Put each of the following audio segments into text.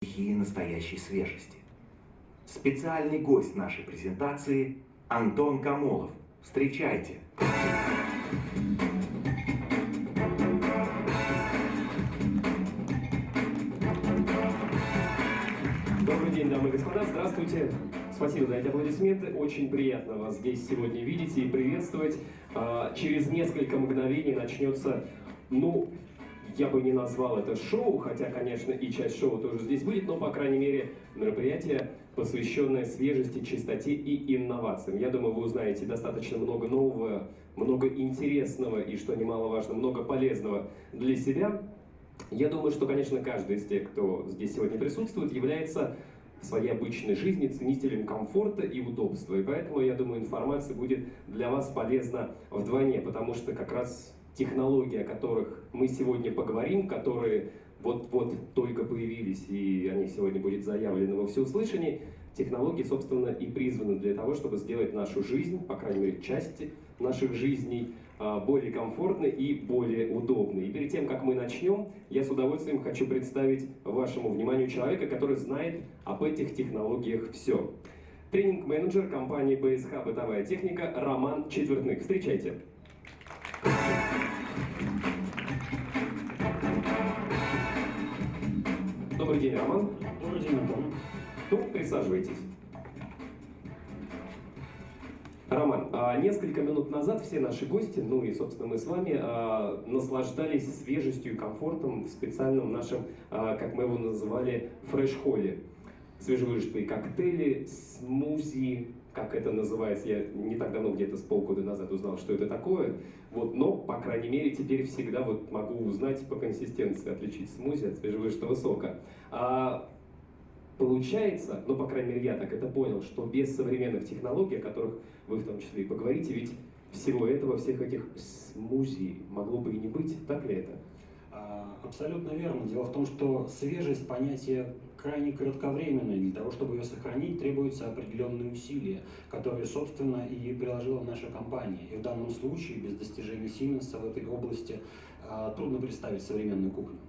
стихии настоящей свежести. Специальный гость нашей презентации – Антон Камолов. Встречайте! Добрый день, дамы и господа, здравствуйте. Спасибо за эти аплодисменты. Очень приятно вас здесь сегодня видеть и приветствовать. Через несколько мгновений начнется, я бы не назвал это шоу, хотя, конечно, и часть шоу тоже здесь будет, но, по крайней мере, мероприятие, посвященное свежести, чистоте и инновациям. Я думаю, вы узнаете достаточно много нового, много интересного и, что немаловажно, много полезного для себя. Я думаю, что, конечно, каждый из тех, кто здесь сегодня присутствует, является в своей обычной жизни ценителем комфорта и удобства. И поэтому, я думаю, информация будет для вас полезна вдвойне, потому что как раз технологии, о которых мы сегодня поговорим, которые вот-вот только появились, и они сегодня будут заявлены во всеуслышании, технологии, собственно, и призваны для того, чтобы сделать нашу жизнь, по крайней мере, части наших жизней, более комфортной и более удобной. И перед тем, как мы начнем, я с удовольствием хочу представить вашему вниманию человека, который знает об этих технологиях все. Тренинг-менеджер компании БСХ «Бытовая техника» Роман Четвертных. Встречайте! Добрый день, Роман. Добрый день, Антон. Присаживайтесь. Роман, несколько минут назад все наши гости, и, собственно, мы с вами, наслаждались свежестью и комфортом в специальном нашем, как мы его называли, фреш-холле. Свежевыжатые коктейли, смузи, как это называется, я не так давно, где-то с полгода назад узнал, что это такое, но, по крайней мере, теперь всегда могу узнать по консистенции, отличить смузи от свежевыжатого сока. Получается, по крайней мере, я так это понял, что без современных технологий, о которых вы в том числе и поговорите, ведь всего этого, всех этих смузи могло бы и не быть, так ли это? Абсолютно верно. Дело в том, что свежесть – понятие крайне кратковременное. Для того, чтобы ее сохранить, требуются определенные усилия, которые, собственно, и приложила наша компания. И в данном случае, без достижений Siemens в этой области, трудно представить современную кухню.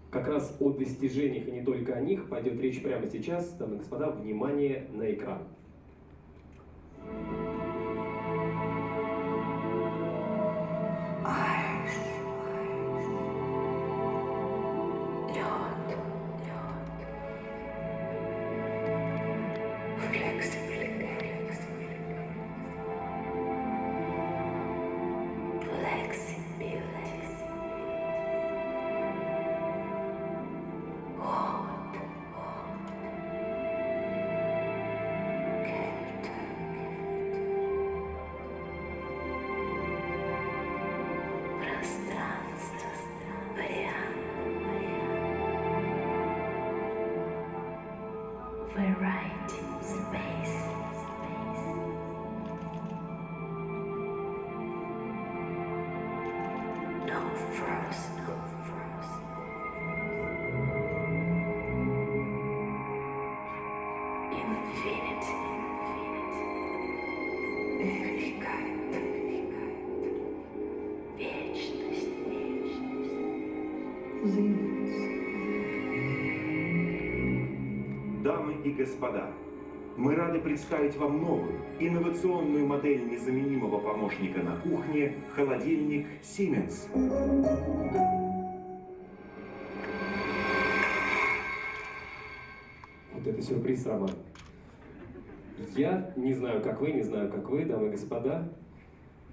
Как раз о достижениях и не только о них пойдет речь прямо сейчас. Дамы и господа, внимание на экран. Дамы и господа, мы рады представить вам новую, инновационную модель незаменимого помощника на кухне – холодильник Siemens. Вот это сюрприз, Роман. Я не знаю, как вы, дамы и господа,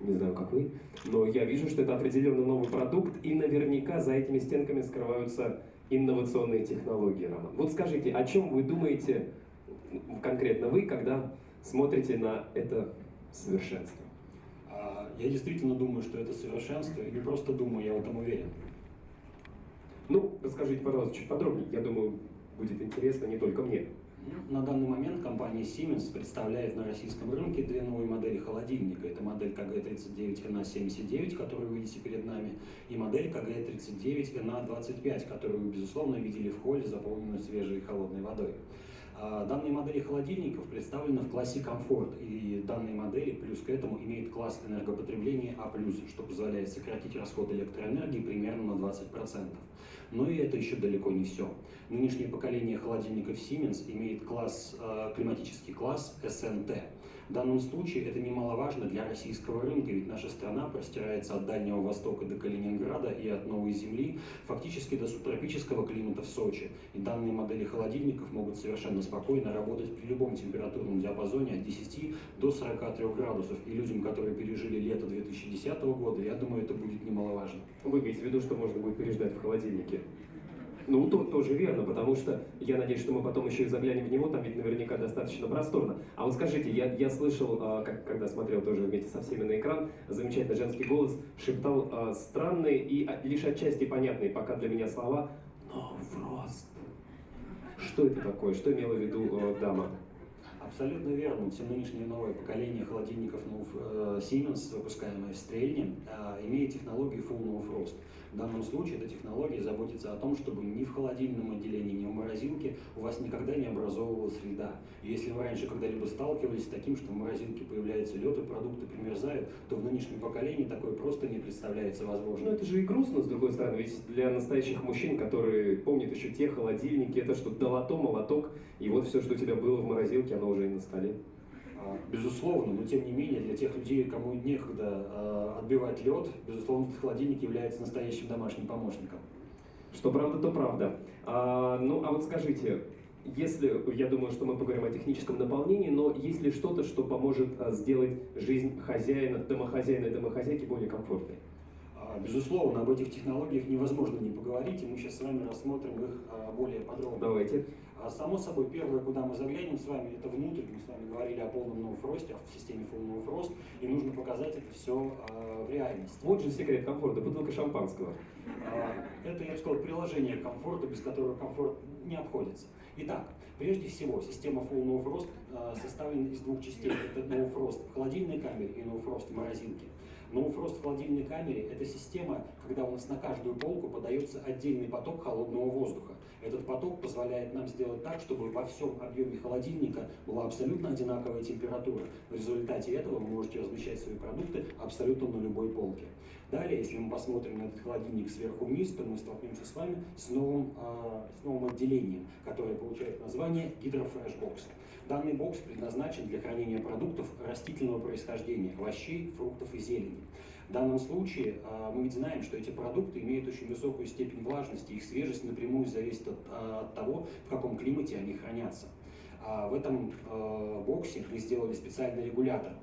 не знаю, как вы, но я вижу, что это определенно новый продукт, и наверняка за этими стенками скрываются инновационные технологии, Роман. Вот скажите, о чем вы думаете, конкретно вы, когда смотрите на это совершенство? Я действительно думаю, что это совершенство, и не просто думаю, я в этом уверен. Расскажите, пожалуйста, чуть подробнее. Я думаю, будет интересно не только мне. На данный момент компания Siemens представляет на российском рынке две новые модели холодильника. Это модель KG39NA79, которую вы видите перед нами, и модель KG39NA25, которую вы, безусловно, видели в холле, заполненную свежей и холодной водой. Данные модели холодильников представлены в классе комфорт, и данные модели плюс к этому имеют класс энергопотребления А+, что позволяет сократить расход электроэнергии примерно на 20%. Но и это еще далеко не все. Нынешнее поколение холодильников Siemens имеет климатический класс SNT. В данном случае это немаловажно для российского рынка, ведь наша страна простирается от Дальнего Востока до Калининграда и от Новой Земли фактически до субтропического климата в Сочи. И данные модели холодильников могут совершенно спокойно работать при любом температурном диапазоне от 10 до 43 градусов. И людям, которые пережили лето 2010 года, я думаю, это будет немаловажно. Вы имеете в виду, что можно будет переждать в холодильнике? Ну, тоже верно, потому что я надеюсь, что мы потом еще и заглянем в него, там ведь наверняка достаточно просторно. А вот скажите, я слышал, когда смотрел тоже вместе со всеми на экран, замечательный женский голос шептал странные и лишь отчасти понятные пока для меня слова «No Frost». Что это такое? Что имела в виду дама? Абсолютно верно. Все нынешнее новое поколение холодильников Siemens, выпускаемое в Стрельне, имеет технологию Full No Frost. В данном случае эта технология заботится о том, чтобы ни в холодильном отделении, ни в морозилке у вас никогда не образовывалась льда. И если вы раньше когда-либо сталкивались с таким, что в морозилке появляется лед и продукты примерзают, то в нынешнем поколении такое просто не представляется возможным. Ну это же и грустно, с другой стороны, ведь для настоящих мужчин, которые помнят еще те холодильники, это что, долото, молоток, и вот все, что у тебя было в морозилке, оно уже и на столе. Безусловно, но тем не менее, для тех людей, кому некогда отбивать лед, безусловно, этот холодильник является настоящим домашним помощником. Что правда, то правда. Ну, а вот скажите, если, я думаю, что мы поговорим о техническом наполнении, но есть ли что-то, что поможет сделать жизнь домохозяина и домохозяйки более комфортной? Безусловно, об этих технологиях невозможно не поговорить, и мы сейчас с вами рассмотрим их более подробно. Давайте. Само собой, первое, куда мы заглянем с вами, это внутрь. Мы с вами говорили о полном No Frost, в системе Full No Frost, и нужно показать это все в реальности. Вот же секрет комфорта, бутылка шампанского. Это, я бы сказал, приложение комфорта, без которого комфорт не обходится. Итак, прежде всего, система Full No Frost составлена из двух частей. Это No Frost в холодильной камере и No Frost в морозилке. No Frost в холодильной камере – это система, когда у нас на каждую полку подается отдельный поток холодного воздуха. Этот поток позволяет нам сделать так, чтобы во всем объеме холодильника была абсолютно одинаковая температура. В результате этого вы можете размещать свои продукты абсолютно на любой полке. Далее, если мы посмотрим на этот холодильник сверху вниз, то мы столкнемся с вами с новым отделением, которое получает название Hydro-Fresh Box. Данный бокс предназначен для хранения продуктов растительного происхождения, овощей, фруктов и зелени. В данном случае мы ведь знаем, что эти продукты имеют очень высокую степень влажности, их свежесть напрямую зависит от того, в каком климате они хранятся. В этом боксе мы сделали специальный регулятор,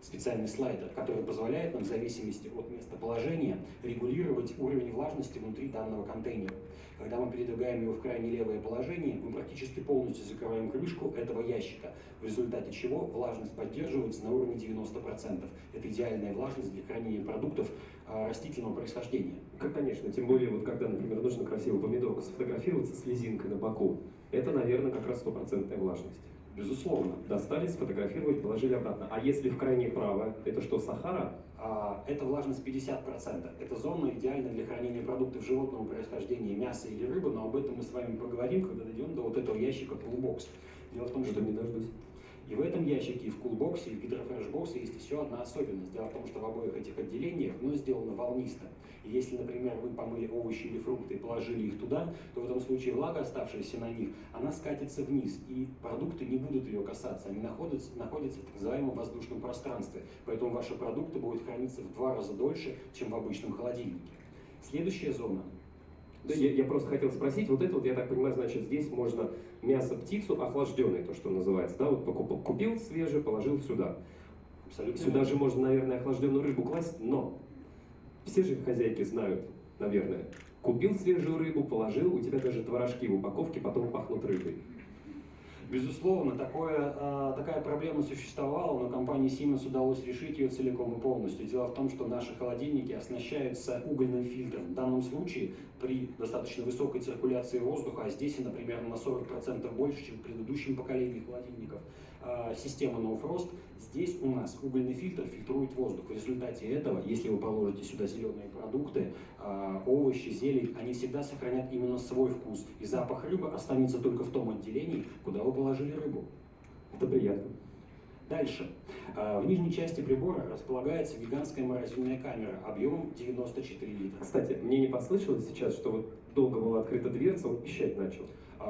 специальный слайдер, который позволяет нам в зависимости от местоположения регулировать уровень влажности внутри данного контейнера. Когда мы передвигаем его в крайне левое положение, мы практически полностью закрываем крышку этого ящика, в результате чего влажность поддерживается на уровне 90%. Это идеальная влажность для хранения продуктов растительного происхождения. Конечно, тем более, вот когда, например, нужно красиво помидорку сфотографироваться с слезинкой на боку, это, наверное, как раз 100% влажность. Безусловно. Достали, сфотографировали, положили обратно. А если в крайне право, это что, Сахара? Это влажность 50%. Это зона идеальна для хранения продуктов животного происхождения, мяса или рыбы, но об этом мы с вами поговорим, когда дойдем до вот этого ящика Coolbox. Дело в том, что не дождусь. И в этом ящике, и в Coolbox, и в Hydro-Fresh Box есть еще одна особенность. Дело в том, что в обоих этих отделениях дно сделано волнисто. И если, например, вы помыли овощи или фрукты и положили их туда, то в этом случае влага, оставшаяся на них, она скатится вниз, и продукты не будут ее касаться. Они находятся в так называемом воздушном пространстве. Поэтому ваши продукты будут храниться в 2 раза дольше, чем в обычном холодильнике. Следующая зона. Да, я просто хотел спросить, вот это вот, я так понимаю, значит, здесь можно мясо, птицу охлажденное, то, что называется, да, вот купил свежее, положил сюда. Абсолютно. Сюда же можно, наверное, охлажденную рыбу класть, но все же хозяйки знают, наверное, купил свежую рыбу, положил, у тебя даже творожки в упаковке потом пахнут рыбой. Безусловно, такая проблема существовала, но компании Siemens удалось решить ее целиком и полностью. Дело в том, что наши холодильники оснащаются угольным фильтром. В данном случае при достаточно высокой циркуляции воздуха, а здесь она примерно на 40% больше, чем в предыдущем поколении холодильников, системы No Frost, здесь у нас угольный фильтр фильтрует воздух. В результате этого, если вы положите сюда зеленые продукты, овощи, зелень, они всегда сохранят именно свой вкус. И запах рыбы останется только в том отделении, куда вы положили рыбу. Это приятно. Дальше. В нижней части прибора располагается гигантская морозильная камера объемом 94 литра. Кстати, мне не послышалось сейчас, что вот долго была открыта дверца, он пищать начал.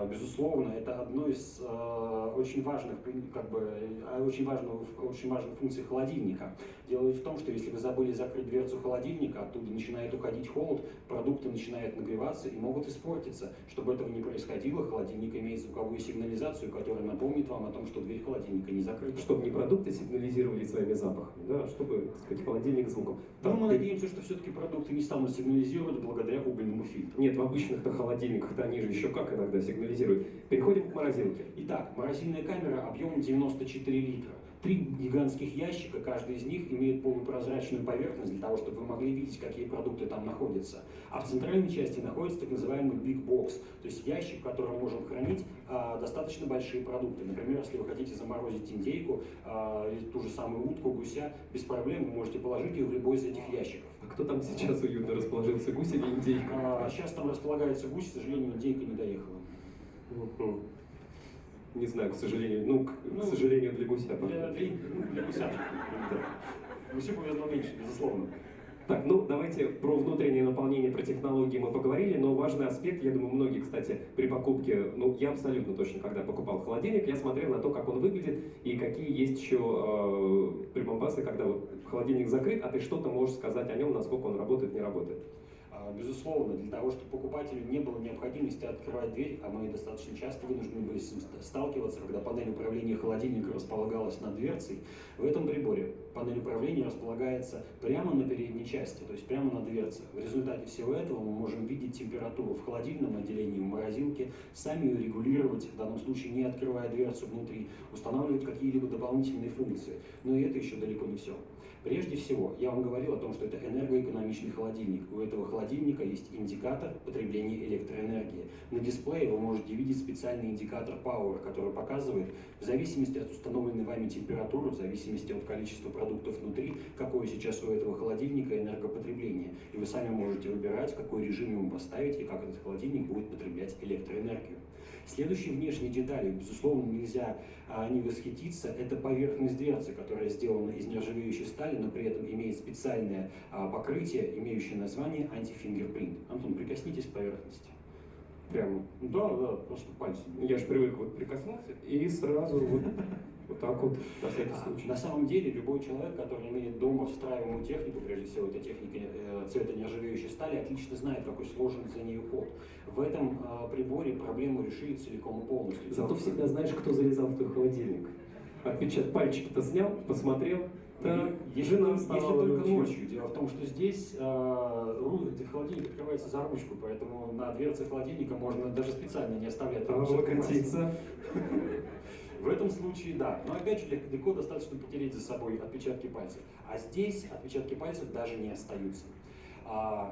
Безусловно, это одно из очень важных, очень важных функций холодильника. Дело в том, что если вы забыли закрыть дверцу холодильника, оттуда начинает уходить холод, продукты начинают нагреваться и могут испортиться. Чтобы этого не происходило, холодильник имеет звуковую сигнализацию, которая напомнит вам о том, что дверь холодильника не закрыта. Чтобы не продукты сигнализировали своими запахами, да, чтобы, так сказать, холодильник звуком. Но мы надеемся, что все-таки продукты не станут сигнализировать благодаря угольному фильтру. Нет, в обычных-то холодильниках-то они же еще как иногда сигнализируют. Переходим к морозилке. Итак, морозильная камера объемом 94 литра. 3 гигантских ящика, каждый из них имеет полупрозрачную поверхность для того, чтобы вы могли видеть, какие продукты там находятся. А в центральной части находится так называемый big box, то есть ящик, в котором можем хранить достаточно большие продукты. Например, если вы хотите заморозить индейку или ту же самую утку, гуся, без проблем вы можете положить ее в любой из этих ящиков. А кто там сейчас уютно расположился, гусь или индейка? Сейчас там располагается гусь, к сожалению, индейка не доехала. Не знаю, к сожалению. К сожалению, для гуся. Для гуся. Гусю повезло меньше, безусловно. Так, давайте про внутреннее наполнение, про технологии мы поговорили, но важный аспект, я думаю, многие, кстати, при покупке, я абсолютно точно, когда покупал холодильник, я смотрел на то, как он выглядит и какие есть еще прибамбасы, когда вот холодильник закрыт, а ты что-то можешь сказать о нем, насколько он работает, не работает. Безусловно, для того, чтобы покупателю не было необходимости открывать дверь, а мы достаточно часто вынуждены были с ним сталкиваться, когда панель управления холодильника располагалась над дверцей, в этом приборе панель управления располагается прямо на передней части, то есть прямо на дверце. В результате всего этого мы можем видеть температуру в холодильном отделении, в морозилке, сами ее регулировать, в данном случае не открывая дверцу внутри, устанавливать какие-либо дополнительные функции. Но и это еще далеко не все. Прежде всего, я вам говорил о том, что это энергоэкономичный холодильник. У этого холодильника есть индикатор потребления электроэнергии. На дисплее вы можете видеть специальный индикатор Power, который показывает, в зависимости от установленной вами температуры, в зависимости от количества продуктов внутри, какое сейчас у этого холодильника энергопотребление. И вы сами можете выбирать, какой режим ему поставить и как этот холодильник будет потреблять электроэнергию. Следующей внешней деталью, безусловно, нельзя не восхититься, это поверхность дверцы, которая сделана из нержавеющей стали, но при этом имеет специальное покрытие, имеющее название антифингерпринт. Антон, прикоснитесь к поверхности. Прям? Да, просто пальцем. Я же привык прикоснуться и сразу вот так вот, на всякий случай. На самом деле, любой человек, который имеет дома встраиваемую технику, прежде всего это техника цвета нержавеющей стали, отлично знает, какой сложный за ней уход. В этом приборе проблему решили целиком и полностью. Зато всегда знаешь, кто залезал в твой холодильник. Пальчики-то снял, посмотрел. Да, если только ночью. Дело в том, что здесь холодильник открывается за ручку, поэтому на дверце холодильника можно даже специально не оставлять. В этом случае, да. Но опять же, легко достаточно потереть за собой отпечатки пальцев. А здесь отпечатки пальцев даже не остаются.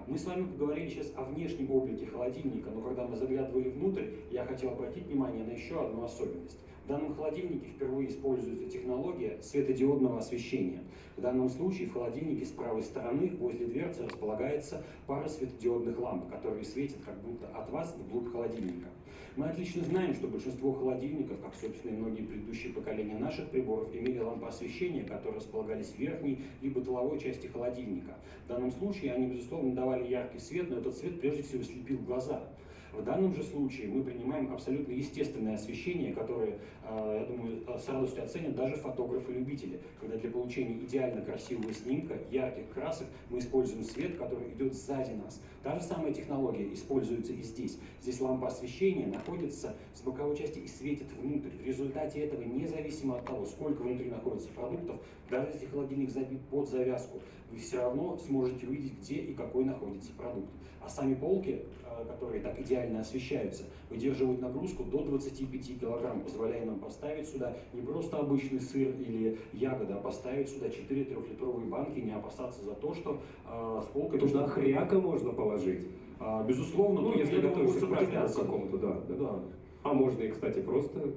Мы с вами поговорили сейчас о внешнем облике холодильника, но когда мы заглядывали внутрь, я хотел обратить внимание на еще одну особенность. В данном холодильнике впервые используется технология светодиодного освещения. В данном случае в холодильнике с правой стороны возле дверцы располагается пара светодиодных ламп, которые светят как будто от вас вглубь холодильника. Мы отлично знаем, что большинство холодильников, как, собственно, и многие предыдущие поколения наших приборов, имели лампы освещения, которые располагались в верхней либо тыловой части холодильника. В данном случае они, безусловно, давали яркий свет, но этот свет прежде всего слепил глаза. В данном же случае мы принимаем абсолютно естественное освещение, которое, я думаю, с радостью оценят даже фотографы-любители, когда для получения идеально красивого снимка, ярких красок, мы используем свет, который идет сзади нас. Та же самая технология используется и здесь. Здесь лампа освещения находится с боковой части и светит внутрь. В результате этого, независимо от того, сколько внутри находится продуктов, даже если холодильник забит под завязку, вы все равно сможете увидеть, где и какой находится продукт. А сами полки, которые так идеально освещаются, выдерживают нагрузку до 25 кг, позволяя нам поставить сюда не просто обычный сыр или ягоды, а поставить сюда 4 трехлитровые банки, не опасаться за то, что с полкой... Туда хряка можно положить. Безусловно, если готовишься к сопротивляться какому-то, да. А можно и, кстати, просто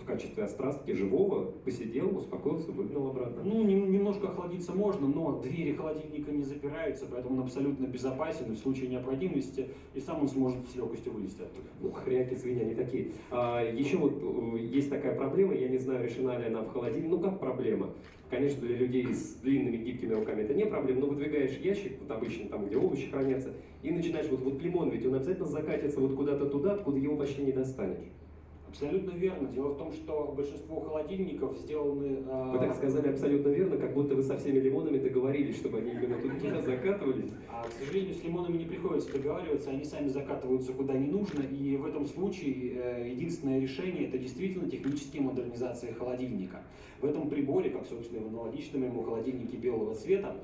в качестве острастки живого посидел, успокоился, выгнал обратно. Немножко охладиться можно, но двери холодильника не запираются, поэтому он абсолютно безопасен, и в случае необходимости и сам он сможет с легкостью вылезти оттуда. Хряки, свиньи, они такие. Еще есть такая проблема, я не знаю, решена ли она в холодильнике. Как проблема? Конечно, для людей с длинными гибкими руками это не проблема, но выдвигаешь ящик, вот обычно там, где овощи хранятся, и начинаешь, вот лимон, ведь он обязательно закатится вот куда-то туда, откуда его почти не достанешь. Абсолютно верно. Дело в том, что большинство холодильников сделаны... Вы так сказали абсолютно верно, как будто вы со всеми лимонами договорились, чтобы они именно туда закатывались. К сожалению, с лимонами не приходится договариваться, они сами закатываются куда не нужно, и в этом случае единственное решение – это действительно технические модернизации холодильника. В этом приборе, как, собственно, и в аналогичном ему холодильнике белого цвета,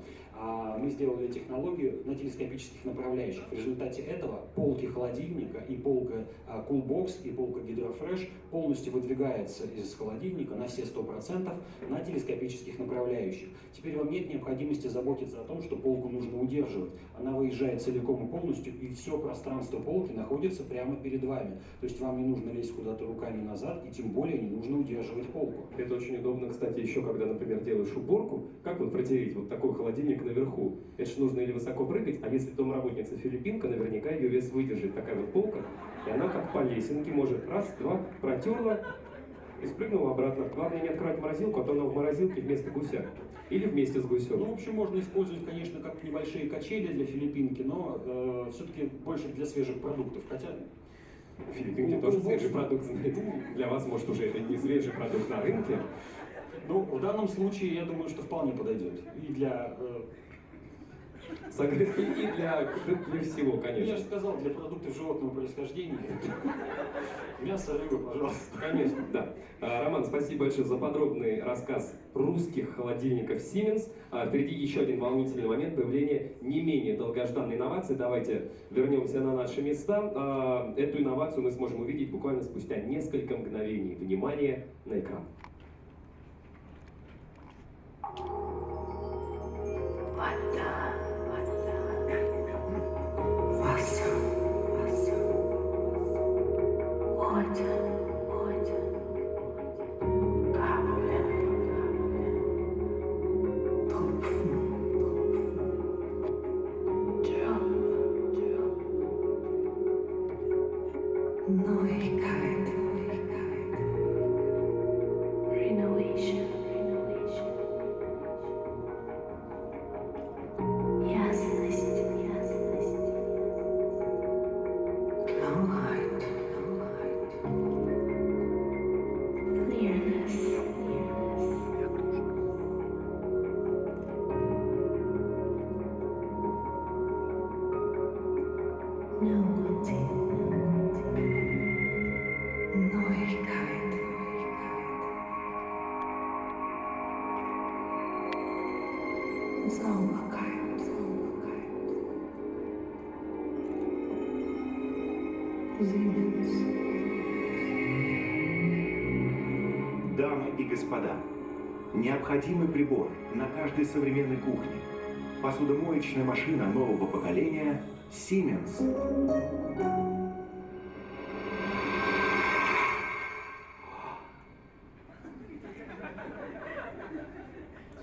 мы сделали технологию на телескопических направляющих. В результате этого полки холодильника и полка Coolbox и полка Hydrofresh полностью выдвигается из холодильника на все 100% на телескопических направляющих. Теперь вам нет необходимости заботиться о том, что полку нужно удерживать. Она выезжает целиком и полностью, и все пространство полки находится прямо перед вами. То есть вам не нужно лезть куда-то руками назад, и тем более не нужно удерживать полку. Это очень удобно, кстати, еще когда, например, делаешь уборку. Как вот протереть вот такой холодильник наверху? Это же нужно или высоко прыгать, а если домработница филиппинка, наверняка ее вес выдержит. Такая вот полка, и она как по лесенке может раз, два, протерла и спрыгнула обратно. Главное не открывать морозилку, а то она в морозилке вместо гуся. Или вместе с гусем. Ну, в общем, можно использовать, конечно, как небольшие качели для филиппинки, но все-таки больше для свежих продуктов. Хотя В Филиппинке тоже свежий продукт, знаете. Для вас, может, уже это не свежий продукт на рынке. ну, в данном случае, я думаю, что вполне подойдет. И для... И для всего, Я конечно. же сказал, для продуктов животного происхождения. Мясо, рыба, пожалуйста. Конечно, да. Роман, спасибо большое за подробный рассказ русских холодильников Siemens. Впереди еще один волнительный момент появления не менее долгожданной инновации. Давайте вернемся на наши места. Эту инновацию мы сможем увидеть буквально спустя несколько мгновений. Внимание на экран. Дамы и господа, необходимый прибор на каждой современной кухне. Посудомоечная машина нового поколения Siemens.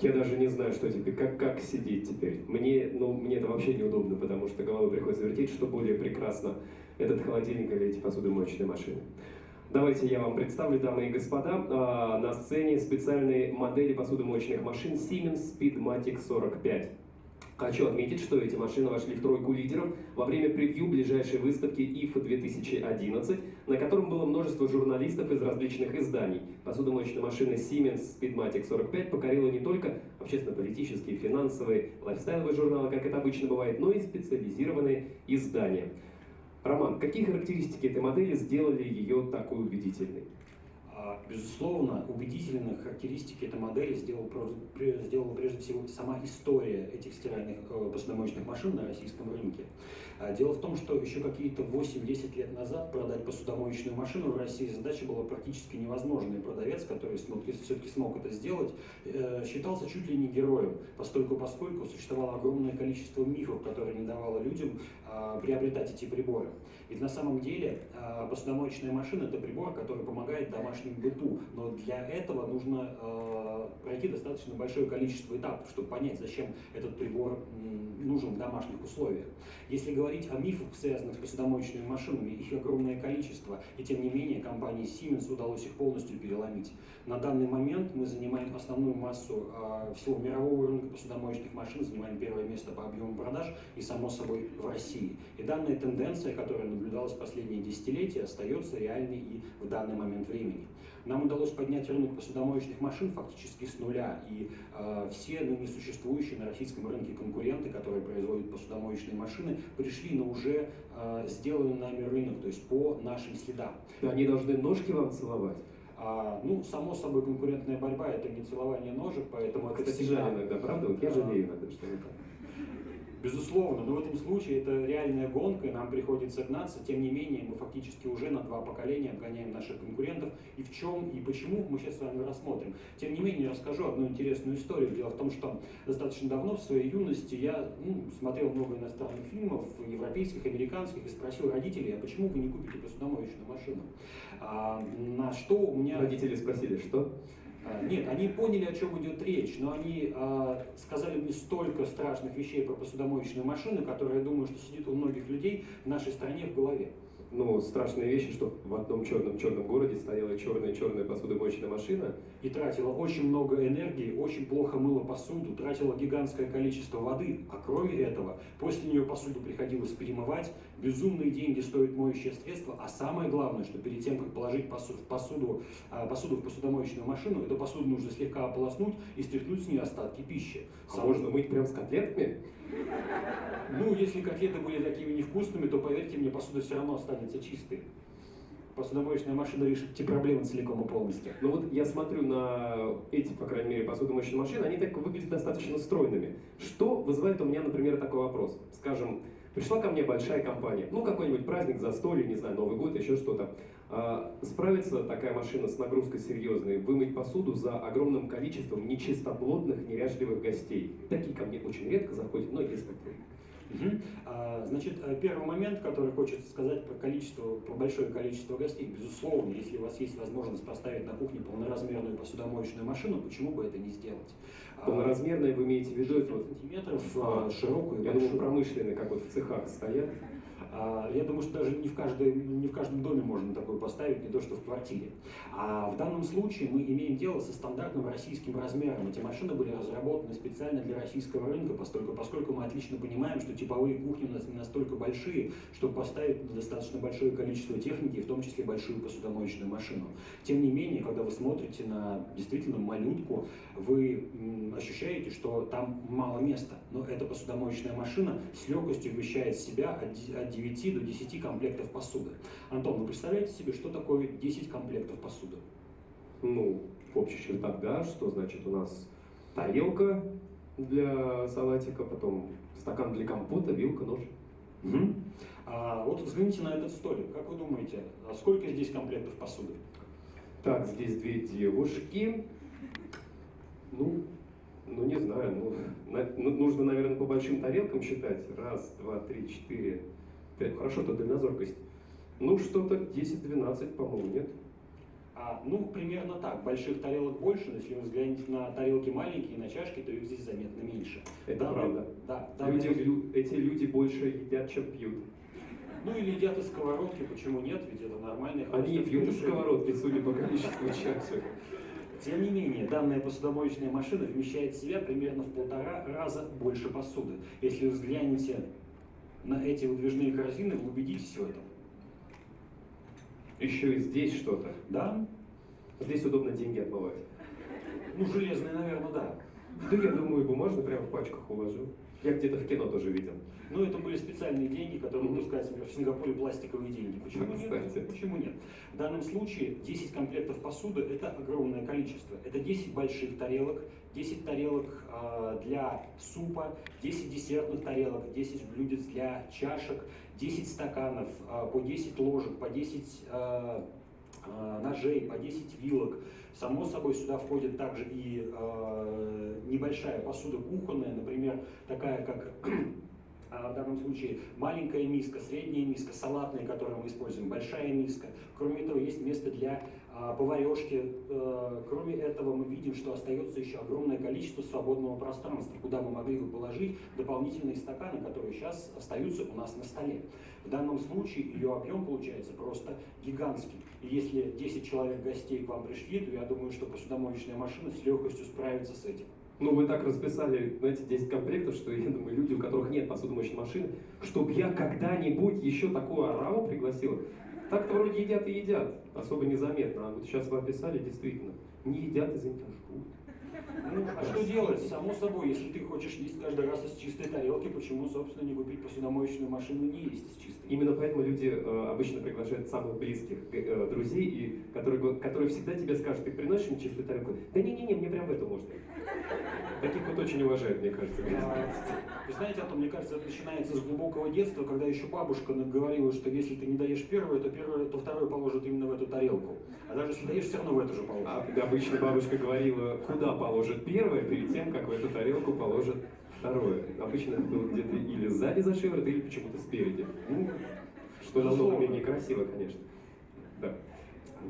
Я даже не знаю, что теперь, как сидеть теперь. Мне это вообще неудобно, потому что головой приходится вертеть, что более прекрасно, этот холодильник или эти посудомоечные машины. Давайте я вам представлю, дамы и господа, на сцене специальные модели посудомоечных машин Siemens Speedmatic 45. Хочу отметить, что эти машины вошли в тройку лидеров во время превью ближайшей выставки IFA 2011, на котором было множество журналистов из различных изданий. Посудомоечная машина Siemens Speedmatic 45 покорила не только общественно-политические, финансовые, лайфстайловые журналы, как это обычно бывает, но и специализированные издания. Роман, какие характеристики этой модели сделали ее такой убедительной? Безусловно, убедительные характеристики этой модели сделала прежде всего сама история этих стиральных посудомоечных машин на российском рынке. Дело в том, что еще какие-то 8-10 лет назад продать посудомоечную машину в России задача была практически невозможной. Продавец, который все-таки смог это сделать, считался чуть ли не героем, поскольку существовало огромное количество мифов, которые не давало людям приобретать эти приборы. Ведь на самом деле посудомоечная машина – это прибор, который помогает домашнему быту, но для этого нужно пройти достаточно большое количество этапов, чтобы понять, зачем этот прибор нужен в домашних условиях. Если говорить о мифах, связанных с посудомоечными машинами, их огромное количество, и тем не менее компании Siemens удалось их полностью переломить. На данный момент мы занимаем основную массу всего мирового рынка посудомоечных машин, занимаем первое место по объему продаж, и само собой в России России. И данная тенденция, которая наблюдалась в последние десятилетия, остается реальной и в данный момент времени. Нам удалось поднять рынок посудомоечных машин фактически с нуля, и все ныне существующие на российском рынке конкуренты, которые производят посудомоечные машины, пришли на уже сделанный нами рынок, то есть по нашим следам. Они должны ножки вам целовать. Ну, само собой, конкурентная борьба — это не целование ножек, поэтому это Кстати, всегда... жаль иногда, правда? Вот я жалею иногда, что это. Безусловно, но в этом случае это реальная гонка, и нам приходится гнаться. Тем не менее, мы фактически уже на 2 поколения обгоняем наших конкурентов. И в чем, и почему, мы сейчас с вами рассмотрим. Тем не менее, расскажу одну интересную историю. Дело в том, что достаточно давно, в своей юности, я смотрел много иностранных фильмов, европейских, американских, и спросил родителей, а почему вы не купите посудомоечную машину? На что у меня... Родители спросили, что? Нет, они поняли, о чем идет речь, но они сказали мне столько страшных вещей про посудомоечную машину, которые, я думаю, что сидит у многих людей в нашей стране в голове. Ну, страшные вещи, что в одном черном городе стояла черная посудомоечная машина. И тратила очень много энергии, очень плохо мыла посуду, тратила гигантское количество воды, а кроме этого, после нее посуду приходилось перемывать, безумные деньги стоит моющее средство, а самое главное, что перед тем, как положить посуду в посудомоечную машину, эту посуду нужно слегка ополоснуть и стряхнуть с нее остатки пищи. Можно мыть прям с котлетами? Ну, если котлеты были такими невкусными, то, поверьте мне, посуда все равно останется чистой. Посудомоечная машина решит эти проблемы целиком и полностью. Ну вот я смотрю на эти, по крайней мере, посудомоечные машины, они так выглядят достаточно стройными. Что вызывает у меня, например, такой вопрос? Скажем, пришла ко мне большая компания, ну какой-нибудь праздник, застолье, не знаю, Новый год, еще что-то. Справится такая машина с нагрузкой серьезной, вымыть посуду за огромным количеством нечистоплотных, неряшливых гостей. Такие ко мне очень редко заходят, но если вдруг. Значит, первый момент, который хочется сказать про большое количество гостей. Безусловно, если у вас есть возможность поставить на кухне полноразмерную посудомоечную машину, почему бы это не сделать? Полноразмерная вы имеете в виду? 60 сантиметров, широкую, я думаю, промышленные, как вот в цехах стоят. Я думаю, что даже не в каждом доме можно такое поставить, не то что в квартире. А в данном случае мы имеем дело со стандартным российским размером. Эти машины были разработаны специально для российского рынка, поскольку мы отлично понимаем, что типовые кухни у нас не настолько большие, чтобы поставить достаточно большое количество техники, в том числе большую посудомоечную машину. Тем не менее, когда вы смотрите на действительно малютку, вы ощущаете, что там мало места. Но эта посудомоечная машина с легкостью вмещает в себя от 9 до 10 комплектов посуды. Антон, вы представляете себе, что такое 10 комплектов посуды? Ну, в общих чертах, да, что значит у нас тарелка для салатика, потом стакан для компота, вилка, нож. Вот взгляните на этот столик. Как вы думаете, сколько здесь комплектов посуды? Так, здесь 2 девушки. Ну не знаю, нужно, наверное, по большим тарелкам считать. 1, 2, 3, 4, 5. Хорошо, то дальнозоркость. Ну, что-то 10-12, по-моему, нет? Примерно так. Больших тарелок больше, но если вы взглянете на тарелки маленькие, на чашки, то их здесь заметно меньше. Это правда. Да, эти люди больше едят, чем пьют. Ну или едят из сковородки, почему нет, ведь это нормально. Они пьют из сковородки, судя по количеству чашек. Тем не менее, данная посудомоечная машина вмещает в себя примерно в 1,5 раза больше посуды. Если вы взглянете на эти выдвижные корзины, вы убедитесь в этом. Еще и здесь что-то. Да? Здесь удобно деньги отмывать. Ну, железные, наверное, да. Да, я думаю, бумажно прямо в пачках уложил. Я где-то в кино тоже видел. Ну, это были специальные деньги, которые выпускаются, например, в Сингапуре, пластиковые деньги. Почему нет? Кстати. Почему нет? В данном случае 10 комплектов посуды – это огромное количество. Это 10 больших тарелок, 10 тарелок для супа, 10 десертных тарелок, 10 блюдец для чашек, 10 стаканов, по 10 ложек, по 10 ножей, по 10 вилок. Само собой, сюда входит также и небольшая посуда кухонная, например, такая как в данном случае маленькая миска, средняя миска, салатная, которую мы используем, большая миска. Кроме этого, есть место для поварешки. Кроме этого, мы видим, что остается еще огромное количество свободного пространства, куда мы могли бы положить дополнительные стаканы, которые сейчас остаются у нас на столе. В данном случае ее объем получается просто гигантский. И если 10 человек гостей к вам пришли, то я думаю, что посудомоечная машина с легкостью справится с этим. Ну, вы так расписали, знаете, 10 комплектов, что я думаю, люди, у которых нет посудомоечной машины, чтобы я когда-нибудь еще такую ораву пригласил. Так-то вроде едят и едят, особо незаметно. А вот сейчас вы описали, действительно, не едят, извините, а жрут. Ну, а что делать? Само собой, если ты хочешь есть каждый раз из чистой тарелки, почему, собственно, не купить посудомоечную машину и не есть из чистой? Именно поэтому люди обычно приглашают самых близких друзей, и которые всегда тебе скажут: ты приносишь мне чистую тарелку? Да не-не-не, мне прям в эту можно. Таких вот очень уважают, мне кажется. Вы знаете, Антон, мне кажется, это начинается с глубокого детства, когда еще бабушка говорила, что если ты не даешь первое, то второе положит именно в эту тарелку. А даже если даешь, все равно в эту же положит. Обычно бабушка говорила, куда положит первое, перед тем, как в эту тарелку положит второе. Обычно это было где-то или сзади за шиворот, или почему-то спереди. Ну, что намного менее красиво, конечно. Да.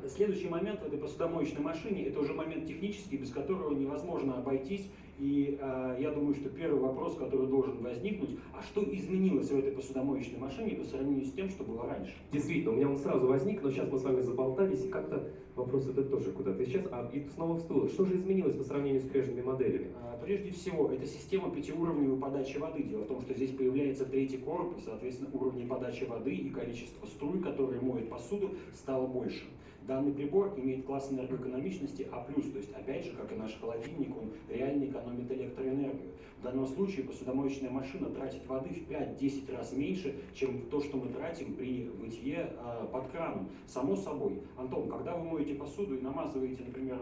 Следующий момент в этой посудомоечной машине – это уже момент технический, без которого невозможно обойтись. И я думаю, что первый вопрос, который должен возникнуть: а что изменилось в этой посудомоечной машине по сравнению с тем, что было раньше? Действительно, у меня он сразу возник, но сейчас мы с вами заболтались, и как-то вопрос этот тоже куда-то исчез, и снова всплыл. Что же изменилось по сравнению с прежними моделями? Прежде всего, это система пятиуровневой подачи воды. Дело в том, что здесь появляется третий корпус, соответственно, уровней подачи воды и количество струй, которые моют посуду, стало больше. Данный прибор имеет класс энергоэкономичности А+, то есть, опять же, как и наш холодильник, он реально экономит электроэнергию. В данном случае посудомоечная машина тратит воды в 5-10 раз меньше, чем то, что мы тратим при мытье под краном. Само собой. Антон, когда вы моете посуду и намазываете, например,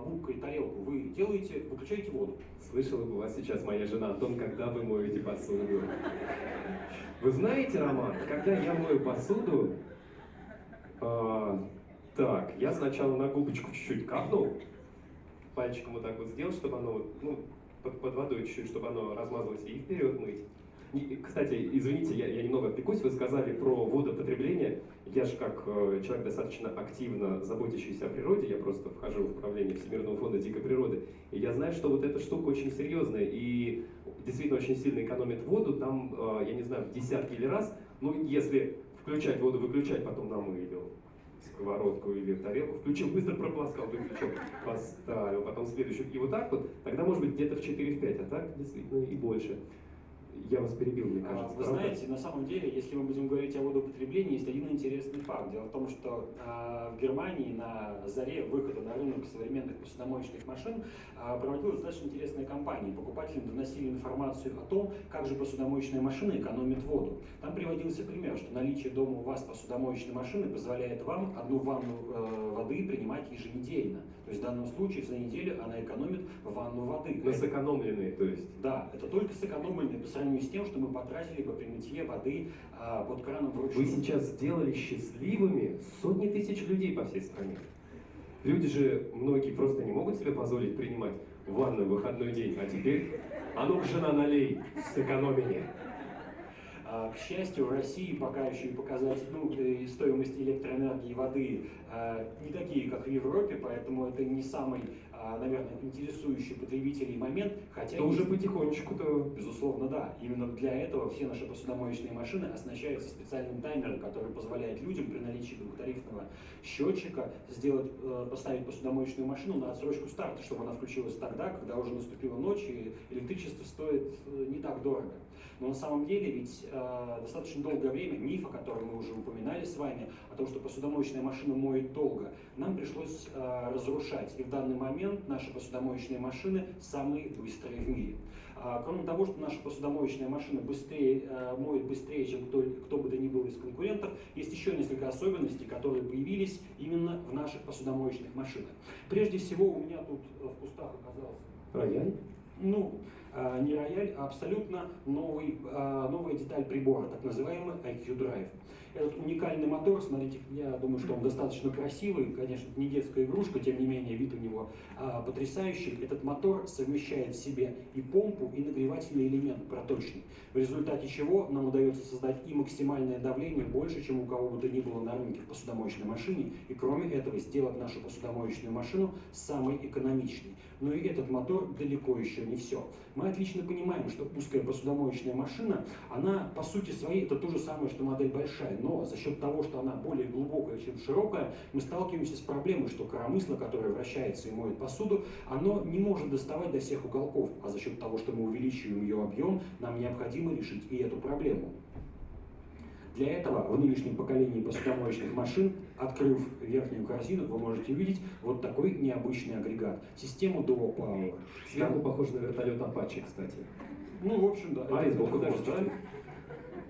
губкой тарелку, вы выключаете воду? Слышала бы вас сейчас моя жена: Антон, когда вы моете посуду? Вы знаете, Роман, когда я мою посуду, так, я сначала на губочку чуть-чуть капнул, пальчиком вот так вот сделал, чтобы оно, ну, под водой чуть-чуть, чтобы оно размазалось, и вперед мыть. И, кстати, извините, я немного отвлекусь, вы сказали про водопотребление. Я же как человек достаточно активно заботящийся о природе, я просто вхожу в управление Всемирного фонда дикой природы, и я знаю, что вот эта штука очень серьезная и действительно очень сильно экономит воду, там, я не знаю, в десятки или раз, ну, если включать воду, выключать, потом намыли сковородку или тарелку, включил, быстро прополоскал, выключил, поставил, потом следующую, и вот так вот, тогда может быть где-то в 4-5, а так действительно и больше. Я вас перебил, мне кажется. Вы знаете, на самом деле, если мы будем говорить о водопотреблении, есть один интересный факт. Дело в том, что в Германии на заре выхода на рынок современных посудомоечных машин проводилась достаточно интересная кампания. Покупателям доносили информацию о том, как же посудомоечная машина экономит воду. Там приводился пример, что наличие дома у вас посудомоечной машины позволяет вам одну ванну воды принимать еженедельно. То есть в данном случае за неделю она экономит ванну воды. Но сэкономленные, то есть? Да, это только сэкономленные по сравнению с тем, что мы потратили бы при мытье воды под краном вручную. Вы сейчас сделали счастливыми сотни тысяч людей по всей стране. Люди же, многие просто не могут себе позволить принимать ванну в выходной день, а теперь, а ну-ка, жена, налей, сэкономили. К счастью, в России пока еще и показатели и стоимость электроэнергии и воды не такие, как в Европе, поэтому это не самый, наверное, интересующий потребителей момент. Хотя то уже потихонечку-то. Безусловно, да. Именно для этого все наши посудомоечные машины оснащаются специальным таймером, который позволяет людям при наличии двухтарифного счетчика поставить посудомоечную машину на отсрочку старта, чтобы она включилась тогда, когда уже наступила ночь и электричество стоит не так дорого. Но на самом деле ведь достаточно долгое время миф, о котором мы уже упоминали с вами, о том, что посудомоечная машина моет долго, нам пришлось разрушать. И в данный момент наши посудомоечные машины самые быстрые в мире. Кроме того, что наша посудомоечная машина моет быстрее, чем кто бы то ни был из конкурентов, есть еще несколько особенностей, которые появились именно в наших посудомоечных машинах. Прежде всего, у меня тут в кустах оказался рояль? Ну, не рояль, а абсолютно новая деталь прибора, так называемый IQ Drive. Этот уникальный мотор, смотрите, я думаю, что он достаточно красивый, конечно, не детская игрушка, тем не менее вид у него потрясающий. Этот мотор совмещает в себе и помпу, и нагревательный элемент проточный, в результате чего нам удается создать и максимальное давление больше, чем у кого бы то ни было на рынке в посудомоечной машине, и кроме этого сделать нашу посудомоечную машину самой экономичной. Но и этот мотор далеко еще не все. Мы Мы отлично понимаем, что узкая посудомоечная машина, она по сути своей это то же самое, что модель большая, но за счет того, что она более глубокая, чем широкая, мы сталкиваемся с проблемой, что коромысло, которое вращается и моет посуду, оно не может доставать до всех уголков, а за счет того, что мы увеличиваем ее объем, нам необходимо решить и эту проблему. Для этого в нынешнем поколении посудомоечных машин, открыв верхнюю корзину, вы можете увидеть вот такой необычный агрегат. Систему Dual Power. Сверху похож на вертолет Apache, кстати. Ну, в общем, да. А, и сбоку даже, да?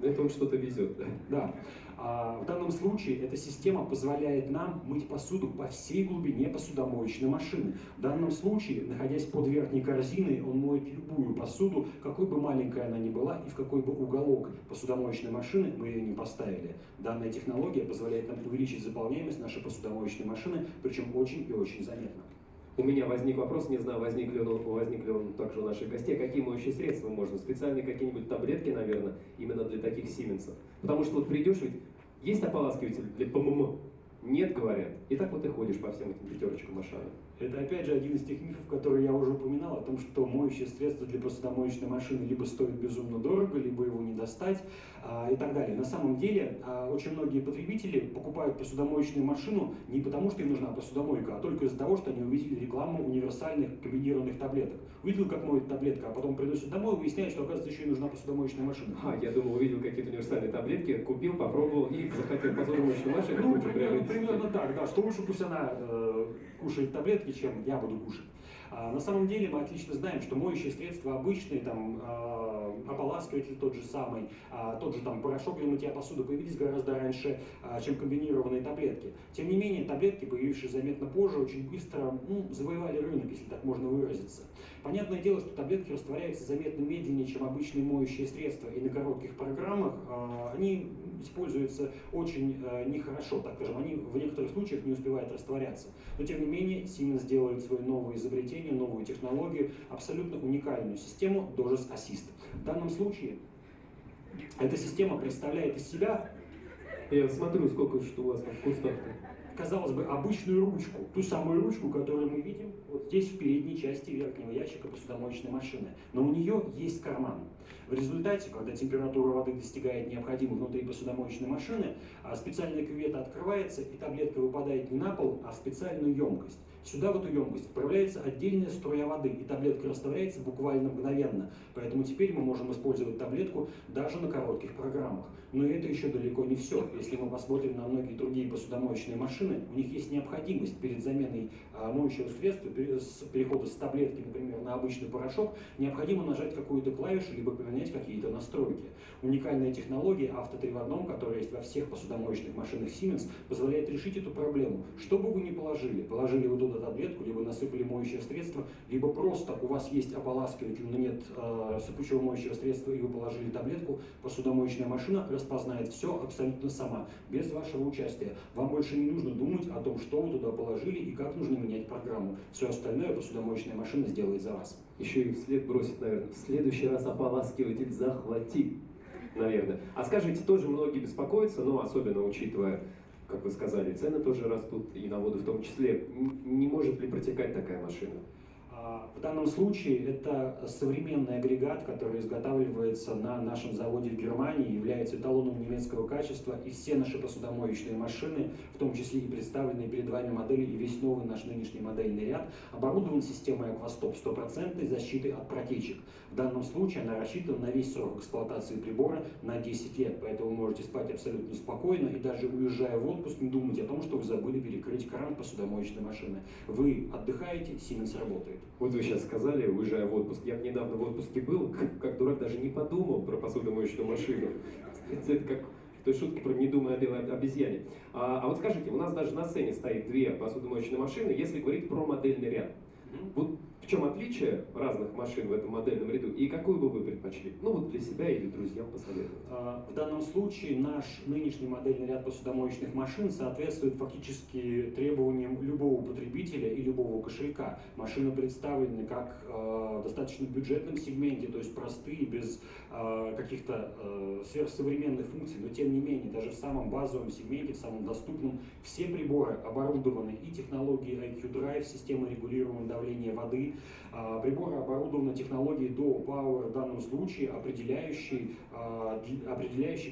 Это он что-то везет, да. Да. В данном случае эта система позволяет нам мыть посуду по всей глубине посудомоечной машины. В данном случае, находясь под верхней корзиной, он моет любую посуду, какой бы маленькая она ни была и в какой бы уголок посудомоечной машины мы ее не поставили. Данная технология позволяет нам увеличить заполняемость нашей посудомоечной машины, причем очень и очень заметно. У меня возник вопрос, не знаю, возник ли он также у наших гостей, какие моющие средства можно, специальные какие-нибудь таблетки, наверное, именно для таких сименсов. Потому что вот придешь, ведь есть ополаскиватель для ПММ? Нет, говорят. И так вот и ходишь по всем этим пятерочкам Ашана. Это опять же один из тех мифов, которые я уже упоминал, о том, что моющее средство для посудомоечной машины либо стоит безумно дорого, либо его не достать и так далее. На самом деле очень многие потребители покупают посудомоечную машину не потому, что им нужна посудомойка, а только из-за того, что они увидели рекламу универсальных комбинированных таблеток. Увидел, как моет таблетка, а потом приносит домой и выясняет, что, оказывается, еще и нужна посудомоечная машина. Я думал, увидел какие-то универсальные таблетки, купил, попробовал и захотел посудомоечную машину. Ну, примерно так, да, что лучше пусть она кушает таблетки, чем я буду кушать. На самом деле мы отлично знаем, что моющие средства обычные, там, ополаскиватель тот же самый, тот же там порошок для мытья посуды появились гораздо раньше, чем комбинированные таблетки. Тем не менее, таблетки, появившиеся заметно позже, очень быстро завоевали рынок, если так можно выразиться. Понятное дело, что таблетки растворяются заметно медленнее, чем обычные моющие средства, и на коротких программах они используются очень нехорошо, так скажем, они в некоторых случаях не успевают растворяться. Но тем не менее, Siemens делает свое новое изобретение, новую технологию, абсолютно уникальную систему Dogis Assist. В данном случае эта система представляет из себя... Я смотрю, сколько что у вас там в кустах-то. Казалось бы, обычную ручку, ту самую ручку, которую мы видим вот здесь, в передней части верхнего ящика посудомоечной машины. Но у нее есть карман. В результате, когда температура воды достигает необходимой внутри посудомоечной машины, специальная кювета открывается, и таблетка выпадает не на пол, а в специальную емкость. Сюда, в эту емкость, отправляется отдельная струя воды, и таблетка растворяется буквально мгновенно. Поэтому теперь мы можем использовать таблетку даже на коротких программах. Но это еще далеко не все. Если мы посмотрим на многие другие посудомоечные машины, у них есть необходимость перед заменой моющего средства, с перехода с таблетки, например, на обычный порошок, необходимо нажать какую-то клавишу, либо поменять какие-то настройки. Уникальная технология авто 3 в 1, которая есть во всех посудомоечных машинах Siemens, позволяет решить эту проблему. Что бы вы ни положили вы туда таблетку, либо насыпали моющее средство, либо просто у вас есть ополаскиватель, но нет сыпучего моющего средства, и вы положили таблетку, посудомоечная машина распознает все абсолютно сама, без вашего участия. Вам больше не нужно думать о том, что вы туда положили и как нужно менять программу. Все остальное посудомоечная машина сделает за вас. Еще и вслед бросит, наверное, в следующий раз ополаскиватель захвати, наверное. А скажите, тоже многие беспокоятся, но особенно учитывая, как вы сказали, цены тоже растут, и на воду в том числе. Не может ли протекать такая машина? В данном случае это современный агрегат, который изготавливается на нашем заводе в Германии, является эталоном немецкого качества, и все наши посудомоечные машины, в том числе и представленные перед вами модели, и весь новый наш нынешний модельный ряд, оборудован системой Aquastop 100% защиты от протечек. В данном случае она рассчитана на весь срок эксплуатации прибора на 10 лет, поэтому вы можете спать абсолютно спокойно и даже уезжая в отпуск не думать о том, что вы забыли перекрыть кран посудомоечной машины. Вы отдыхаете, Siemens работает. Вот вы сейчас сказали, уезжая в отпуск. Я недавно в отпуске был, как дурак даже не подумал про посудомоечную машину. Это как в той шутке про «не думая о белой обезьяне». А вот скажите, у нас даже на сцене стоит 2 посудомоечные машины, если говорить про модельный ряд. Вот в чем отличие разных машин в этом модельном ряду и какую бы вы предпочли? Ну вот для себя или друзьям посоветовать. В данном случае наш нынешний модельный ряд посудомоечных машин соответствует фактически требованиям любого потребителя и любого кошелька. Машины представлены как в достаточно бюджетном сегменте, то есть простые, без каких-то сверхсовременных функций, но тем не менее, даже в самом базовом сегменте, в самом доступном, все приборы оборудованы и технологией IQ Drive, системой регулирования давления воды, Приборы оборудованы технологией Dual Power, в данном случае определяющей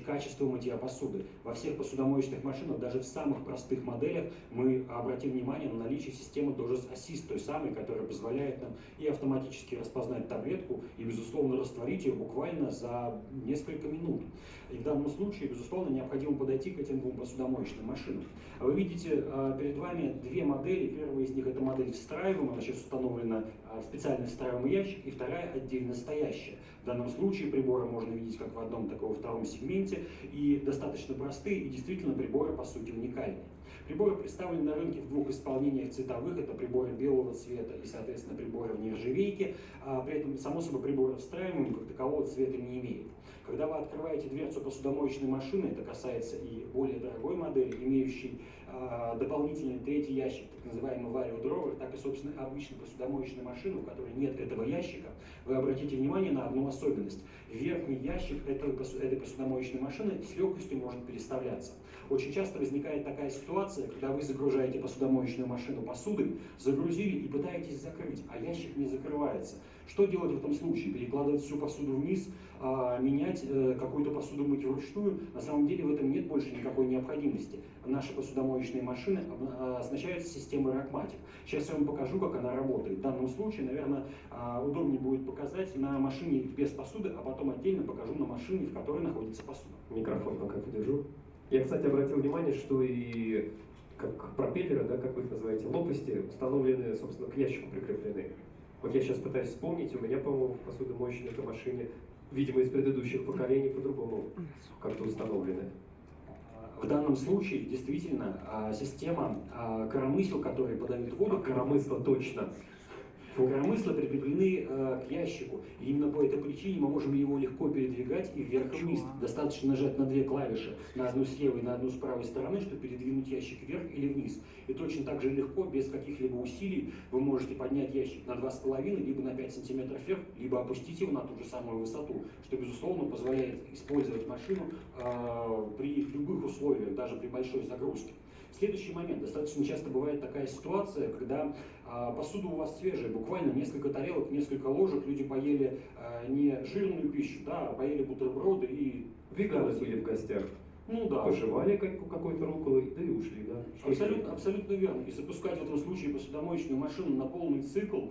качество мытья посуды. Во всех посудомоечных машинах, даже в самых простых моделях, мы обратим внимание на наличие системы DOGES Assist, той самой, которая позволяет нам и автоматически распознать таблетку, и, безусловно, растворить ее буквально за несколько минут. И в данном случае, безусловно, необходимо подойти к этим двум посудомоечным машинам. Вы видите перед вами две модели. Первая из них — это модель встраиваемая, она сейчас установлена в специальный встраиваемый ящик, и вторая отдельно стоящая. В данном случае приборы можно видеть как в одном, так и во втором сегменте, и достаточно простые, и действительно приборы по сути уникальные. Приборы представлены на рынке в двух исполнениях цветовых. Это приборы белого цвета и, соответственно, приборы в нержавейке. При этом, само собой, приборы встраиваемые как такового цвета не имеют. Когда вы открываете дверцу посудомоечной машины, это касается и более дорогой модели, имеющей дополнительный третий ящик, так называемый Vario Drawer, так и, собственно, обычной посудомоечной машины, у которой нет этого ящика, вы обратите внимание на одну особенность. Верхний ящик этой посудомоечной машины с легкостью может переставляться. Очень часто возникает такая ситуация, когда вы загружаете посудомоечную машину посудой, загрузили и пытаетесь закрыть, а ящик не закрывается. Что делать в этом случае? Перекладывать всю посуду вниз, менять какую-то посуду мыть вручную? На самом деле в этом нет больше никакой необходимости. Наши посудомоечные машины оснащаются системой Racmatic. Сейчас я вам покажу, как она работает. В данном случае, наверное, удобнее будет показать на машине без посуды, а потом отдельно покажу на машине, в которой находится посуда. Микрофон пока подержу. Я, кстати, обратил внимание, что и как пропеллеры, да, как вы их называете, лопасти установлены, собственно, к ящику прикреплены. Вот я сейчас пытаюсь вспомнить, у меня, по-моему, в посудомоечной этой машине, видимо, из предыдущих поколений по-другому как-то установлены. В данном случае, действительно, система коромысел, которые подают воду... Коромысла точно. Коромысла прикреплены к ящику. И именно по этой причине мы можем его легко передвигать и вверх и вниз. Достаточно нажать на две клавиши, на одну с левой и на одну с правой стороны, чтобы передвинуть ящик вверх или вниз. И точно так же легко, без каких-либо усилий, вы можете поднять ящик на 2,5, либо на 5 см вверх, либо опустить его на ту же самую высоту, что, безусловно, позволяет использовать машину при любых условиях, даже при большой загрузке. Следующий момент. Достаточно часто бывает такая ситуация, когда посуда у вас свежая, буквально несколько тарелок, несколько ложек, люди поели не жирную пищу, да, а поели бутерброды и... Веганы были в гостях. Ну да. Пожевали какой-то руколой, да и ушли, да. Абсолютно верно. И запускать в этом случае посудомоечную машину на полный цикл,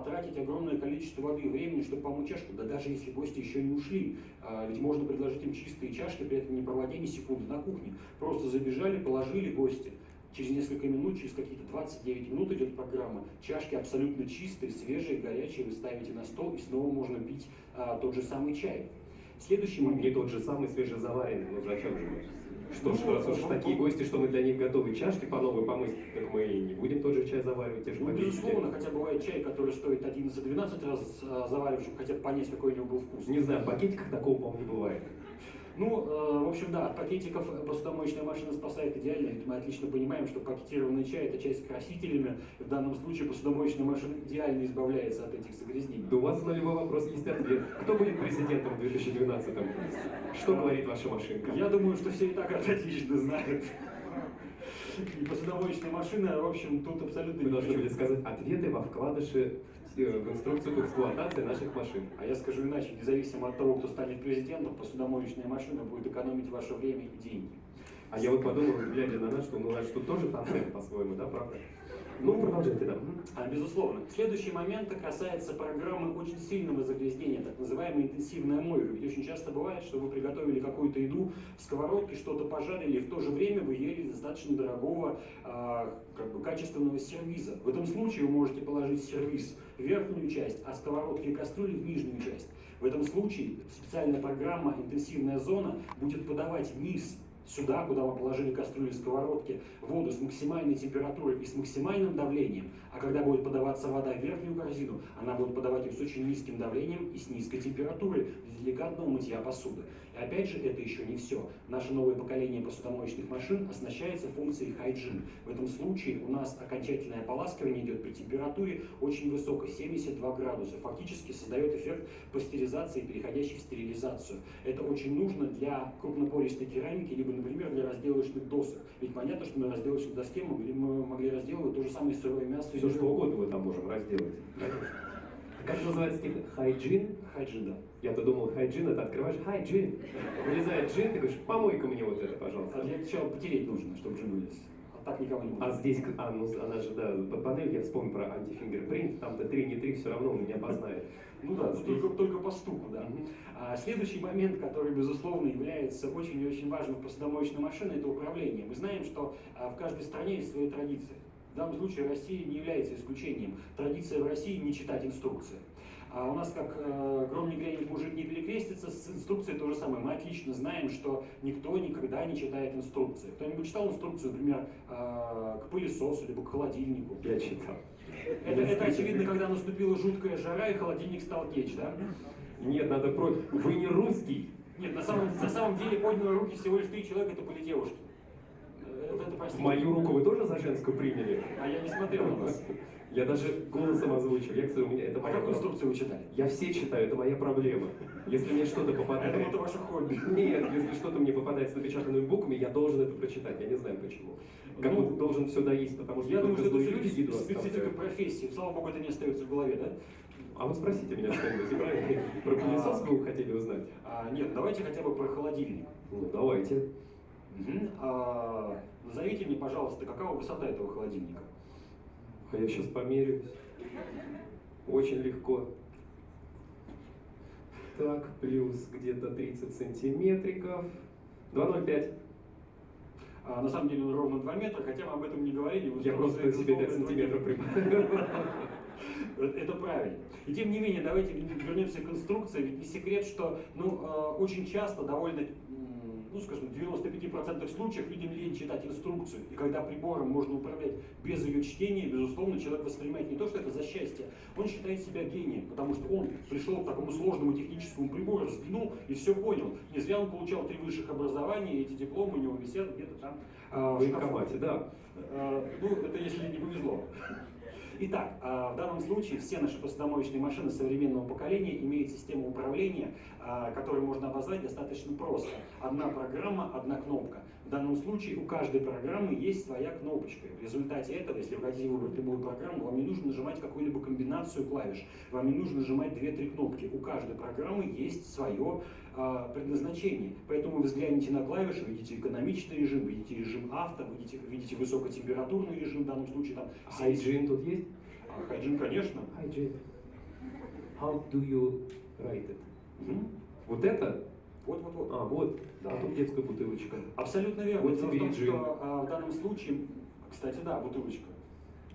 тратить огромное количество воды и времени, чтобы помыть чашку, да даже если гости еще не ушли. Ведь можно предложить им чистые чашки, при этом не проводя ни секунды на кухне. Просто забежали, положили гости. Через несколько минут, через какие-то 29 минут идет программа. Чашки абсолютно чистые, свежие, горячие, вы ставите на стол, и снова можно пить тот же самый чай. Следующий момент. Не тот же самый свежезаваренный, ну зачем же мы? Что ж, Ну, раз уж такие гости, что мы для них готовы чашки по новой помыть, так мы и не будем тот же чай заваривать, те же Ну, безусловно, хотя бывает чай, который стоит 11-12 раз заваривать, чтобы хотя бы понять, какой у него был вкус. Не знаю, в пакетиках такого, по-моему, не бывает. Ну, в общем, да, от пакетиков посудомоечная машина спасает идеально, ведь мы отлично понимаем, что пакетированный чай — это чай с красителями, в данном случае посудомоечная машина идеально избавляется от этих загрязнений. Да у вас на любой вопрос есть ответ. Кто будет президентом в 2012-м? Что говорит ваша машинка? Я думаю, что все и так это отлично знают. И посудомоечная машина, в общем, тут абсолютно... Вы должны были сказать ответы во вкладыше в инструкцию к эксплуатации наших машин. А я скажу иначе, независимо от того, кто станет президентом, посудомоечная машина будет экономить ваше время и деньги. А я вот подумал, глядя на нас, что ну, что тоже тандем по-своему, да, правда? Ну, продолжайте, да. Безусловно. Следующий момент касается программы очень сильного загрязнения, так называемая интенсивная мойка. Ведь очень часто бывает, что вы приготовили какую-то еду в сковородке, что-то пожарили, и в то же время вы ели достаточно дорогого, качественного сервиза. В этом случае вы можете положить сервиз в верхнюю часть, а сковородки и кастрюли в нижнюю часть. В этом случае специальная программа «Интенсивная зона» будет подавать вниз, сюда, куда вы положили кастрюлю и сковородки, воду с максимальной температурой и с максимальным давлением, а когда будет подаваться вода в верхнюю корзину, она будет подавать ее с очень низким давлением и с низкой температурой для деликатного мытья посуды. И опять же, это еще не все. Наше новое поколение посудомоечных машин оснащается функцией Hygiene. В этом случае у нас окончательное ополаскивание идет при температуре очень высокой, 72 градуса. Фактически создает эффект пастеризации, переходящий в стерилизацию. Это очень нужно для крупнопористой керамики, либо либо, например, для разделочных досок. Ведь понятно, что на разделочной доске мы могли разделывать то же самое сырое мясо. Все что угодно мы там можем разделать. Конечно. Как называется техника? Хайджин? Хайджин, да. Я-то думал, хайджин это открываешь, хайджин. Вылезает джин, ты говоришь, помой-ка мне вот это, А пожалуйста. для начала потереть нужно, чтобы джин вылез. А так никого не будет. А здесь, ну она же, да, под панель, я вспомнил про антифингерпринт, там-то 3 не 3 все равно он меня опознает. Ну да, здесь... только по стуку, да. Следующий момент, который, безусловно, является очень и очень важным в посудомоечной машине, это управление. Мы знаем, что в каждой стране есть свои традиции. В данном случае Россия не является исключением. Традиция в России не читать инструкции. А у нас, как гром не грянет, мужик не перекрестится, с инструкцией то же самое. Мы отлично знаем, что никто никогда не читает инструкции. Кто-нибудь читал инструкцию, например, к пылесосу, либо к холодильнику? Я читал. Это очевидно, когда наступила жуткая жара и холодильник стал течь, да? Нет, надо против. Вы не русский. Нет, на самом деле подняли руки всего лишь 3 человека, это были девушки. Мою руку вы тоже за женскую приняли? А я не смотрел на вас. Я даже голосом озвучил. Я, кстати, у меня это А какую инструкцию вы читали? Я все читаю, это моя проблема. Если мне что-то Я попадает... думал, это ваше хобби. Нет, если что-то мне попадается напечатанными буквами, я должен это прочитать. Я не знаю почему. Как будто должен все доесть, потому что... Я думаю, что это люди еду специфика оставляют. профессии. Слава богу, это не остается в голове, да? А вот спросите меня что-нибудь, правильно? Про пылесос вы хотели узнать? Нет, давайте хотя бы про холодильник. Ну, давайте. Назовите мне, пожалуйста, какова высота этого холодильника? А я сейчас померяюсь. Очень легко. Так, плюс где-то 30 сантиметриков. 2,05. На самом деле он ровно 2 метра, хотя мы об этом не говорили. Вы Я просто себе 5 сантиметров прибавил. Это правильно. И тем не менее, давайте вернемся к инструкции. Ведь не секрет, что очень часто, довольно, скажем, в 95% случаев людям лень читать инструкцию. И когда прибором можно управлять без ее чтения, безусловно, человек воспринимает не то, что это за счастье, он считает себя гением, потому что он пришел к такому сложному техническому прибору, взглянул и все понял. Не зря он получал 3 высших образования, и эти дипломы у него висят где-то там в военкомате, да. Это если не повезло. Итак, в данном случае все наши посудомоечные машины современного поколения имеют систему управления, которую можно обозвать достаточно просто. Одна программа, одна кнопка. В данном случае у каждой программы есть своя кнопочка. В результате этого, если вы хотите выбрать любую программу, вам не нужно нажимать какую-либо комбинацию клавиш. Вам не нужно нажимать 2-3 кнопки. У каждой программы есть свое предназначение. Поэтому вы взглянете на клавиши, видите экономичный режим, видите режим авто, видите высокотемпературный режим, в данном случае там... Хайджин тут есть? Хайджин, конечно. Hygiene. How do you write it? Вот это? Вот. А, вот. Да, тут детская бутылочка. Абсолютно верно. Вот Дело в тебе и том, джин. что в данном случае, кстати, да, бутылочка.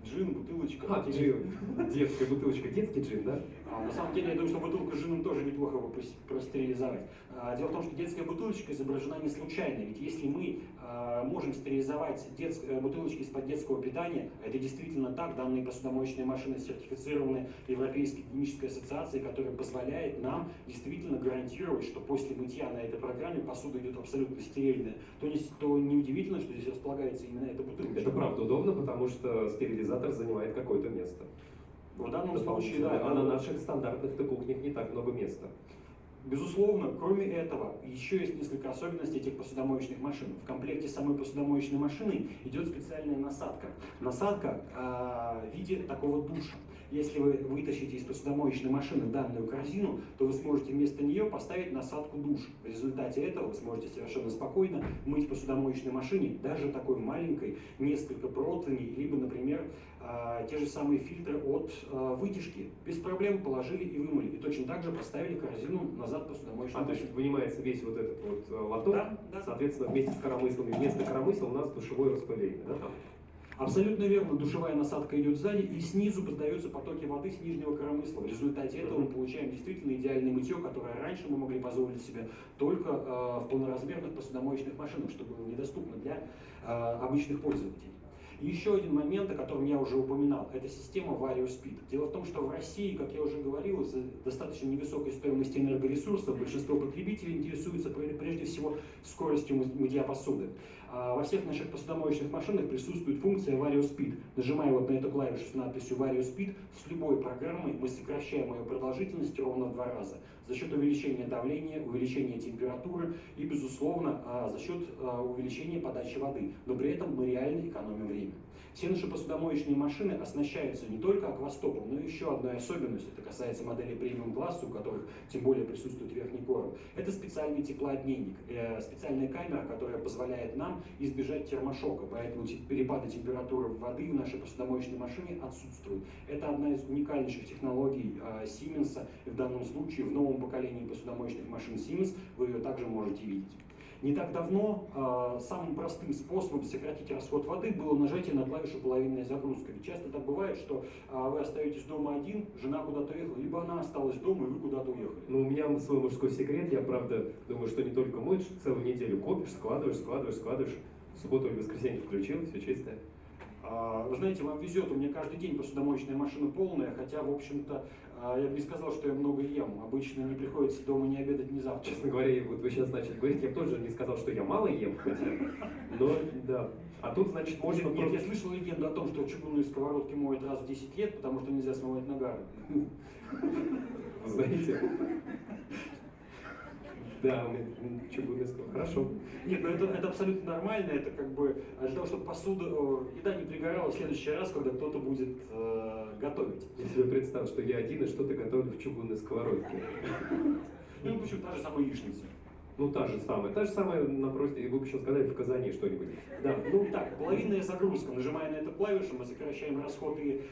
Джин, бутылочка. Джин. Детская бутылочка. Детский джин, да? На самом деле, я думаю, что бутылку с джином тоже неплохо бы простерилизовать. Дело в том, что детская бутылочка изображена не случайно. Ведь если мы можем стерилизовать бутылочки из-под детского питания, это действительно так, данные посудомоечные машины сертифицированы Европейской клинической ассоциацией, которая позволяет нам действительно гарантировать, что после мытья на этой программе посуда идет абсолютно стерильная. То неудивительно, что здесь располагается именно эта бутылочка. Это правда удобно, потому что стерилизатор занимает какое-то место. В данном случае, да. А на наших стандартных кухнях не так много места. Безусловно, кроме этого, еще есть несколько особенностей этих посудомоечных машин. В комплекте самой посудомоечной машины идет специальная насадка. Насадка в виде такого душа. Если вы вытащите из посудомоечной машины данную корзину, то вы сможете вместо нее поставить насадку душ. В результате этого вы сможете совершенно спокойно мыть в посудомоечной машине, даже такой маленькой, несколько противней, либо, например, те же самые фильтры от вытяжки. Без проблем положили и вымыли. И точно так же поставили корзину назад в посудомоечную То машину. есть вынимается весь вот этот вот лоток, Да. соответственно, вместе с коромыслами. Вместо коромысла у нас душевое распыление, да, там? Абсолютно верно, душевая насадка идет сзади, и снизу поддаются потоки воды с нижнего коромысла. В результате этого мы получаем действительно идеальное мытье, которое раньше мы могли позволить себе только в полноразмерных посудомоечных машинах, что было недоступно для обычных пользователей. И еще один момент, о котором я уже упоминал, это система VarioSpeed. Дело в том, что в России, как я уже говорил, из-за достаточно невысокой стоимости энергоресурсов большинство потребителей интересуются прежде всего скоростью мытья посуды. Во всех наших посудомоечных машинах присутствует функция VarioSpeed. Нажимая вот на эту клавишу с надписью VarioSpeed, с любой программой мы сокращаем ее продолжительность ровно в 2 раза. За счет увеличения давления, увеличения температуры и, безусловно, за счет увеличения подачи воды. Но при этом мы реально экономим время. Все наши посудомоечные машины оснащаются не только аквастопом, но и еще одной особенностью. Это касается моделей премиум-класса, у которых тем более присутствует верхний короб. Это специальный теплообменник, специальная камера, которая позволяет нам избежать термошока. Поэтому перепады температуры воды в нашей посудомоечной машине отсутствуют. Это одна из уникальнейших технологий Siemens. И в данном случае в новом поколении посудомоечных машин Siemens вы ее также можете видеть. Не так давно самым простым способом сократить расход воды было нажатие на клавишу «Половинная загрузка». Ведь часто так бывает, что вы остаетесь дома один, жена куда-то уехала, либо она осталась дома, и вы куда-то уехали. Ну, у меня свой мужской секрет. Я, правда, думаю, что не только моешь, целую неделю копишь, складываешь. В субботу или воскресенье включил, все чисто. Вы знаете, вам везет, у меня каждый день посудомоечная машина полная, хотя, в общем-то, я бы не сказал, что я много ем. Обычно не приходится дома ни обедать, ни завтракать. Честно говоря, вот вы сейчас начали говорить, я бы тоже не сказал, что я мало ем, хотя, но да. А тут, значит, можно... Нет, я слышал легенду о том, что чугунные сковородки моют раз в 10 лет, потому что нельзя смывать нагары. Вы знаете? Да, у меня чугунный сковородка. Хорошо. Нет, но это абсолютно нормально, это как бы для того, чтобы еда не пригорала в следующий раз, когда кто-то будет готовить. Я себе представил, что я один и что-то готовлю в чугунной сковородке. Ну, почему та же самая яичница. Ну, та же самая, напротив, вы бы еще сказали в Казани что-нибудь. Да, ну так, половинная загрузка. Нажимая на эту клавишу, мы сокращаем расход и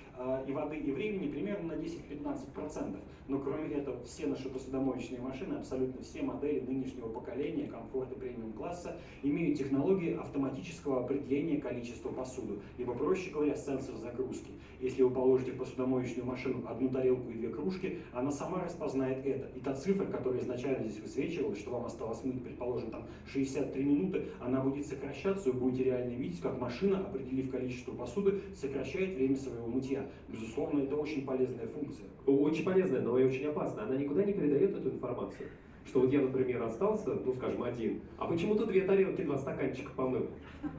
воды, и времени примерно на 10-15%. Но кроме этого, все наши посудомоечные машины, абсолютно все модели нынешнего поколения, комфорта премиум-класса, имеют технологии автоматического определения количества посуды. Либо, проще говоря, сенсор загрузки. Если вы положите в посудомоечную машину 1 тарелку и 2 кружки, она сама распознает это. И та цифра, которая изначально здесь высвечивалась, что вам осталось мыть, предположим, там 63 минуты, она будет сокращаться, и вы будете реально видеть, как машина, определив количество посуды, сокращает время своего мытья. Безусловно, это очень полезная функция. Очень полезная, но и очень опасная. Она никуда не передает эту информацию. Что вот я, например, остался, ну, скажем, один, а почему-то 2 тарелки, 2 стаканчика помыл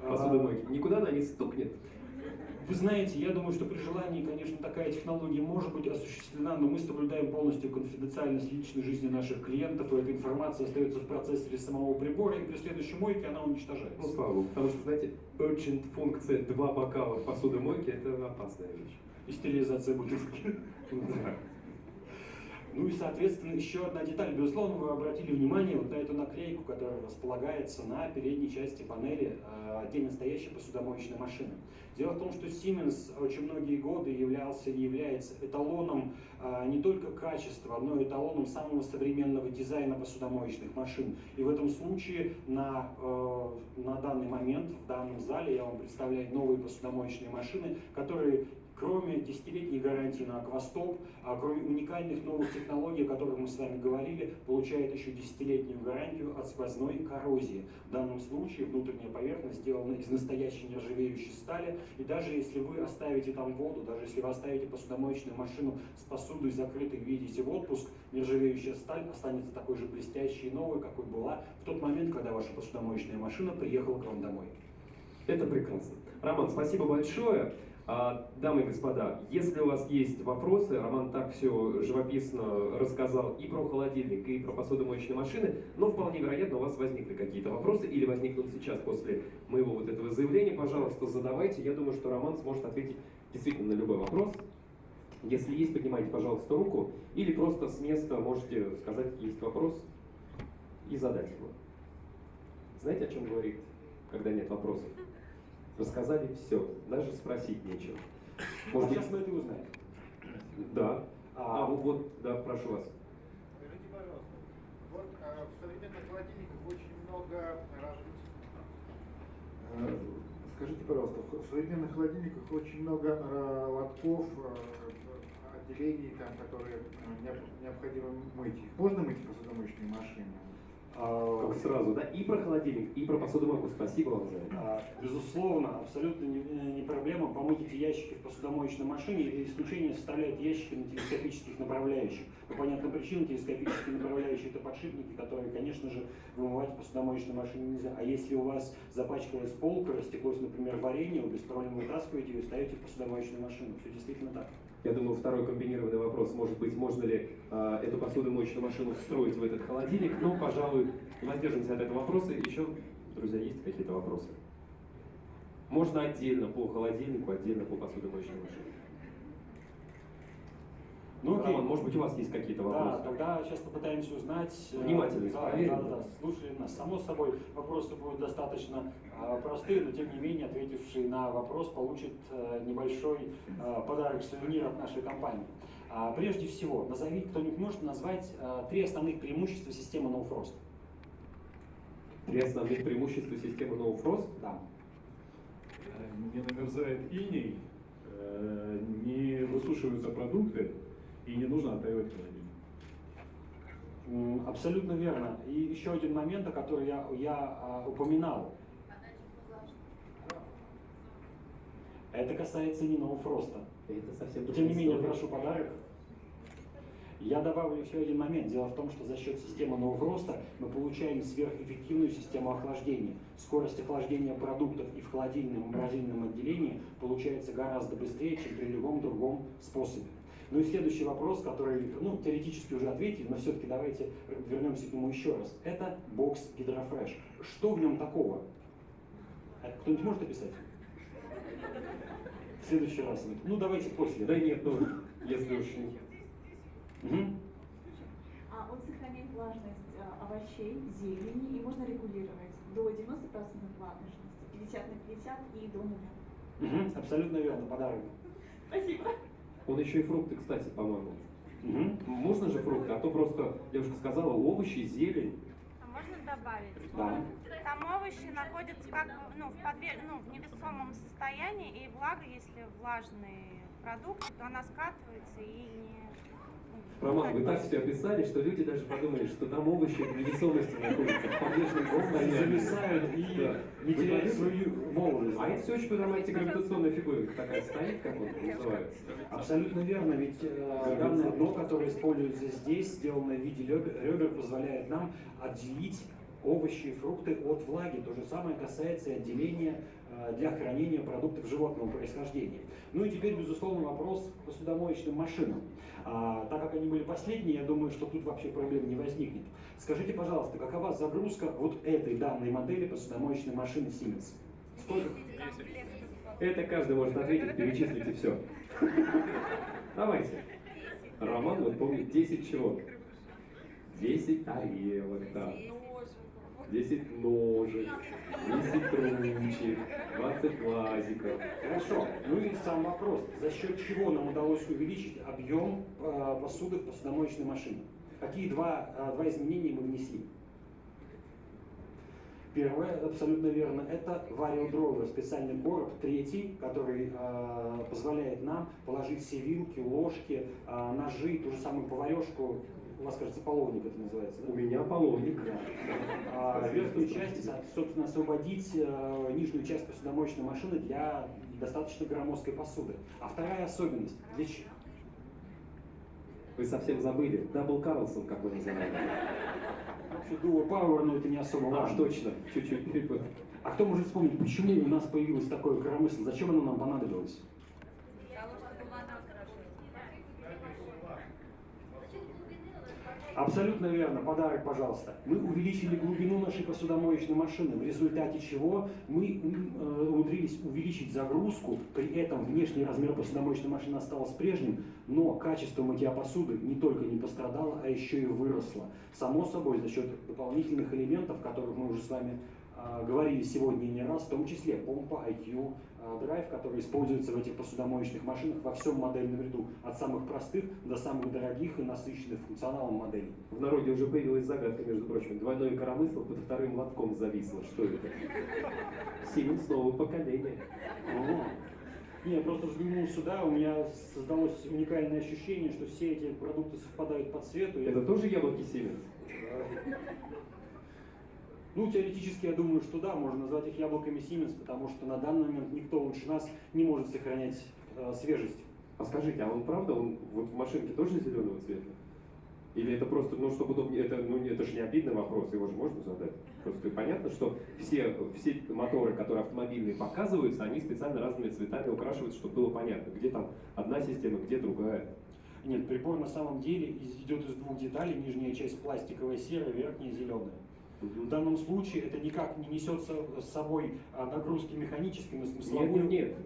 посудомойки. Никуда она не стукнет. Вы знаете, я думаю, что при желании, конечно, такая технология может быть осуществлена, но мы соблюдаем полностью конфиденциальность личной жизни наших клиентов, и эта информация остается в процессоре самого прибора, и при следующей мойке она уничтожается. Ну, слава богу, потому что, знаете, urgent функция 2 бокала посудомойки – это опасная вещь. И стерилизация бутылки. Ну и, соответственно, еще одна деталь. Безусловно, вы обратили внимание вот на эту наклейку, которая располагается на передней части панели отдельно стоящей посудомоечной машины. Дело в том, что Siemens очень многие годы являлся и является эталоном не только качества, но и эталоном самого современного дизайна посудомоечных машин. И в этом случае на данный момент в данном зале я вам представляю новые посудомоечные машины, которые, кроме 10-летней гарантии на аквастоп, кроме уникальных новых технологий, о которых мы с вами говорили, получает еще 10-летнюю гарантию от сквозной коррозии. В данном случае внутренняя поверхность сделана из настоящей нержавеющей стали, и даже если вы оставите там воду, даже если вы оставите посудомоечную машину с посудой закрытой и видите в отпуск, нержавеющая сталь останется такой же блестящей и новой, какой была в тот момент, когда ваша посудомоечная машина приехала к вам домой. Это прекрасно. Роман, спасибо большое. Дамы и господа, если у вас есть вопросы, Роман так все живописно рассказал и про холодильник, и про посудомоечные машины, но вполне вероятно у вас возникли какие-то вопросы или возникнут сейчас после моего вот этого заявления, пожалуйста, задавайте. Я думаю, что Роман сможет ответить действительно на любой вопрос. Если есть, поднимайте, пожалуйста, руку, или просто с места можете сказать, есть вопрос, и задать его. Знаете, о чем говорит, когда нет вопросов? Рассказали все, даже спросить нечего. Может, сейчас мы это узнаем. Да. Вот, да, прошу вас. Скажите, пожалуйста, вот в современных холодильниках очень много Скажите, пожалуйста, в современных холодильниках очень много лотков, отделений, там, которые необходимо мыть. Их можно мыть в посудомоечной машине? Как сразу, да? И про холодильник, и про посудомойку. Спасибо вам за это. Безусловно, абсолютно не проблема помыть эти ящики в посудомоечной машине. И исключение составляют ящики на телескопических направляющих. По понятным причинам телескопические направляющие — это подшипники, которые, конечно же, вымывать в посудомоечной машине нельзя. А если у вас запачкалась полка, растеклось, например, варенье, вы без проблем вытаскиваете ее и ставите в посудомоечную машину. Все действительно так. Я думаю, второй комбинированный вопрос, может быть, можно ли эту посудомоечную машину встроить в этот холодильник, но, пожалуй, воздержимся от этого вопроса. Еще, друзья, есть какие-то вопросы? Можно отдельно по холодильнику, отдельно по посудомоечной машине. Ну, окей. Роман, может быть, у вас есть какие-то вопросы? Да, тогда сейчас попытаемся узнать. Внимательно проверим. Да, слушай нас. Само собой, вопросы будут достаточно простые, но тем не менее, ответивший на вопрос получит небольшой подарок-сувенир от нашей компании. Прежде всего, назови, кто-нибудь может назвать 3 основных преимущества системы No Frost? 3 основных преимущества системы No Frost? Да. Не намерзает иней, не высушиваются продукты и не нужно отаивать холодильник. Абсолютно верно. И еще один момент, о котором я упоминал. Это касается не No Frost. Это совсем Тем не менее, история. прошу подарок. Я добавлю еще один момент. Дело в том, что за счет системы No Frost мы получаем сверхэффективную систему охлаждения. Скорость охлаждения продуктов и в холодильном и морозильном отделении получается гораздо быстрее, чем при любом другом способе. Ну и следующий вопрос, который, теоретически уже ответили, но все-таки давайте вернемся к нему еще раз. Это бокс Гидрофреш. Что в нем такого? Кто-нибудь может описать? В следующий раз. Ну, давайте после. Да нет, если уж не... Угу. Он сохраняет влажность овощей, зелени, и можно регулировать до 90% влажности, 50 на 50 и до 0. Угу. Абсолютно верно, подарок. Спасибо. Он еще и фрукты, кстати, по-моему. Угу. Можно же фрукты, а то просто девушка сказала овощи, зелень. А можно добавить? Да. Там овощи находятся как бы, в невесомом состоянии, и влага, если влажный продукт, то она скатывается и не... Роман, вы так все описали, что люди даже подумали, что там овощи в невесомости находятся в подвешенном состоянии. Зависают и Да. не теряют свою молодость. А это все очень потому, антигравитационная фигурка такая стоит, как он называется. Абсолютно верно, ведь данное дно, которое используется здесь, сделано в виде ребер, позволяет нам отделить овощи и фрукты от влаги. То же самое касается и отделения для хранения продуктов животного происхождения. Ну и теперь, безусловно, вопрос к посудомоечным машинам. Так как они были последние, я думаю, что тут вообще проблем не возникнет. Скажите, пожалуйста, какова загрузка вот этой данной модели посудомоечной машины Siemens? Сколько? Это каждый может ответить, перечислите все. Давайте. Роман вот помнит 10 чего? 10 тарелок, да. 10 ножек, 10 ручек, 20 глазиков. Хорошо. Ну и сам вопрос. За счет чего нам удалось увеличить объем посуды в посудомоечной машине? Какие два изменения мы внесли? Первое, абсолютно верно, это вариодровер, специальный короб, третий, который позволяет нам положить все вилки, ложки, ножи, ту же самую поварешку. У вас, кажется, половник это называется, да? У меня половник. Верхнюю часть, собственно, освободить нижнюю часть посудомоечной машины для достаточно громоздкой посуды. А вторая особенность. Для чего? Вы совсем забыли. Дабл Карлсон, как вы называете. Вообще, Dual Power, но это не особо важно. Точно. Чуть-чуть перепутал. А кто может вспомнить, почему у нас появилось такое коромысло? Зачем оно нам понадобилось? Абсолютно верно. Подарок, пожалуйста. Мы увеличили глубину нашей посудомоечной машины, в результате чего мы умудрились увеличить загрузку, при этом внешний размер посудомоечной машины остался прежним, но качество мытья посуды не только не пострадало, а еще и выросло. Само собой, за счет дополнительных элементов, о которых мы уже с вами говорили сегодня не раз, в том числе помпа IQ Drive, который используется в этих посудомоечных машинах во всем модельном ряду, от самых простых до самых дорогих и насыщенных функционалом моделей. В народе уже появилась загадка, между прочим. Двойное коромысло под вторым лотком зависло. Что это? Siemens нового поколения. Не, я просто взглянул сюда, у меня создалось уникальное ощущение, что все эти продукты совпадают по цвету. Это тоже яблоки Siemens? Ну, теоретически, я думаю, что да, можно назвать их яблоками Siemens, потому что на данный момент никто лучше нас не может сохранять свежесть. А скажите, а он правда, он вот в машинке тоже зеленого цвета? Или это просто, ну, чтобы удобнее, это же не обидный вопрос, его же можно задать. Просто понятно, что все моторы, которые автомобильные показываются, они специально разными цветами украшиваются, чтобы было понятно, где там одна система, где другая. Нет, прибор на самом деле идет из двух деталей, нижняя часть пластиковая серая, верхняя зеленая. В данном случае это никак не несется с собой нагрузки механические,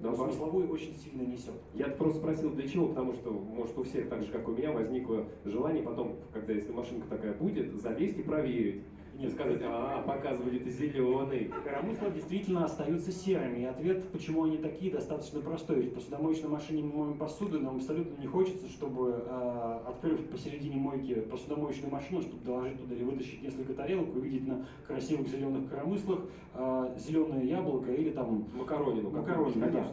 но смысловой очень сильно несет. Я просто спросил для чего, потому что, может, у всех так же, как у меня, возникло желание потом, когда если машинка такая будет, залезть и проверить. И сказать, показывали-то зеленый. Коромысла действительно остаются серыми. И ответ, почему они такие, достаточно простой. Ведь в посудомоечной машине мы моем посуду, нам абсолютно не хочется, чтобы, открыв посередине мойки посудомоечную машину, чтобы доложить туда или вытащить несколько тарелок, увидеть на красивых зеленых коромыслах зеленое яблоко или там макаронину, конечно. Да.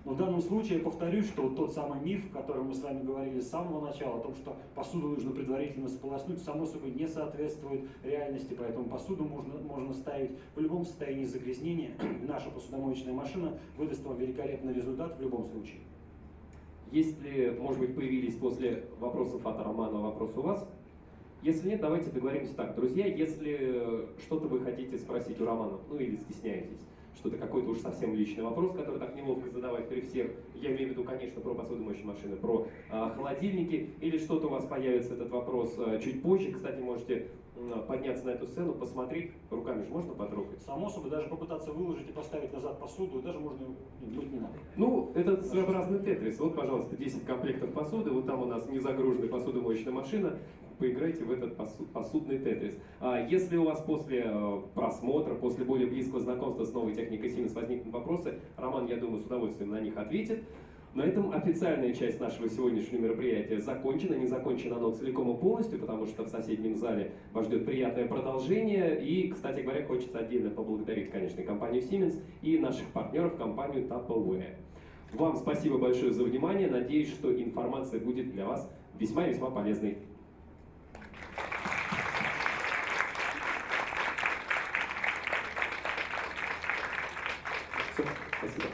Но в данном случае я повторюсь, что тот самый миф, о котором мы с вами говорили с самого начала, о том, что посуду нужно предварительно сполоснуть, само собой не соответствует реальности, поэтому посуду можно ставить в любом состоянии загрязнения. Наша посудомоечная машина выдаст вам великолепный результат в любом случае. Если, может быть, появились после вопросов от Романа вопросы у вас? Если нет, давайте договоримся так. Друзья, если что-то вы хотите спросить у Романа, ну или стесняетесь, что-то какой-то уж совсем личный вопрос, который так неловко задавать при всех. Я имею в виду, конечно, про посудомоечные машины, про холодильники. Или что-то у вас появится этот вопрос чуть позже. Кстати, можете подняться на эту сцену, посмотреть. Руками же можно потрогать? Само собой, даже попытаться выложить и поставить назад посуду, даже можно, нет, не надо. Ну, это своеобразный тетрис. Вот, пожалуйста, 10 комплектов посуды. Вот там у нас незагруженная посудомоечная машина. Поиграйте в этот посудный тетрис. Если у вас после просмотра, после более близкого знакомства с новой техникой Siemens возникнут вопросы, Роман, я думаю, с удовольствием на них ответит. На этом официальная часть нашего сегодняшнего мероприятия закончена. Не закончена оно целиком и полностью, потому что в соседнем зале вас ждет приятное продолжение. И, кстати говоря, хочется отдельно поблагодарить, конечно, компанию Siemens и наших партнеров, компанию Tupperware. Вам спасибо большое за внимание. Надеюсь, что информация будет для вас весьма и весьма полезной. Все, спасибо.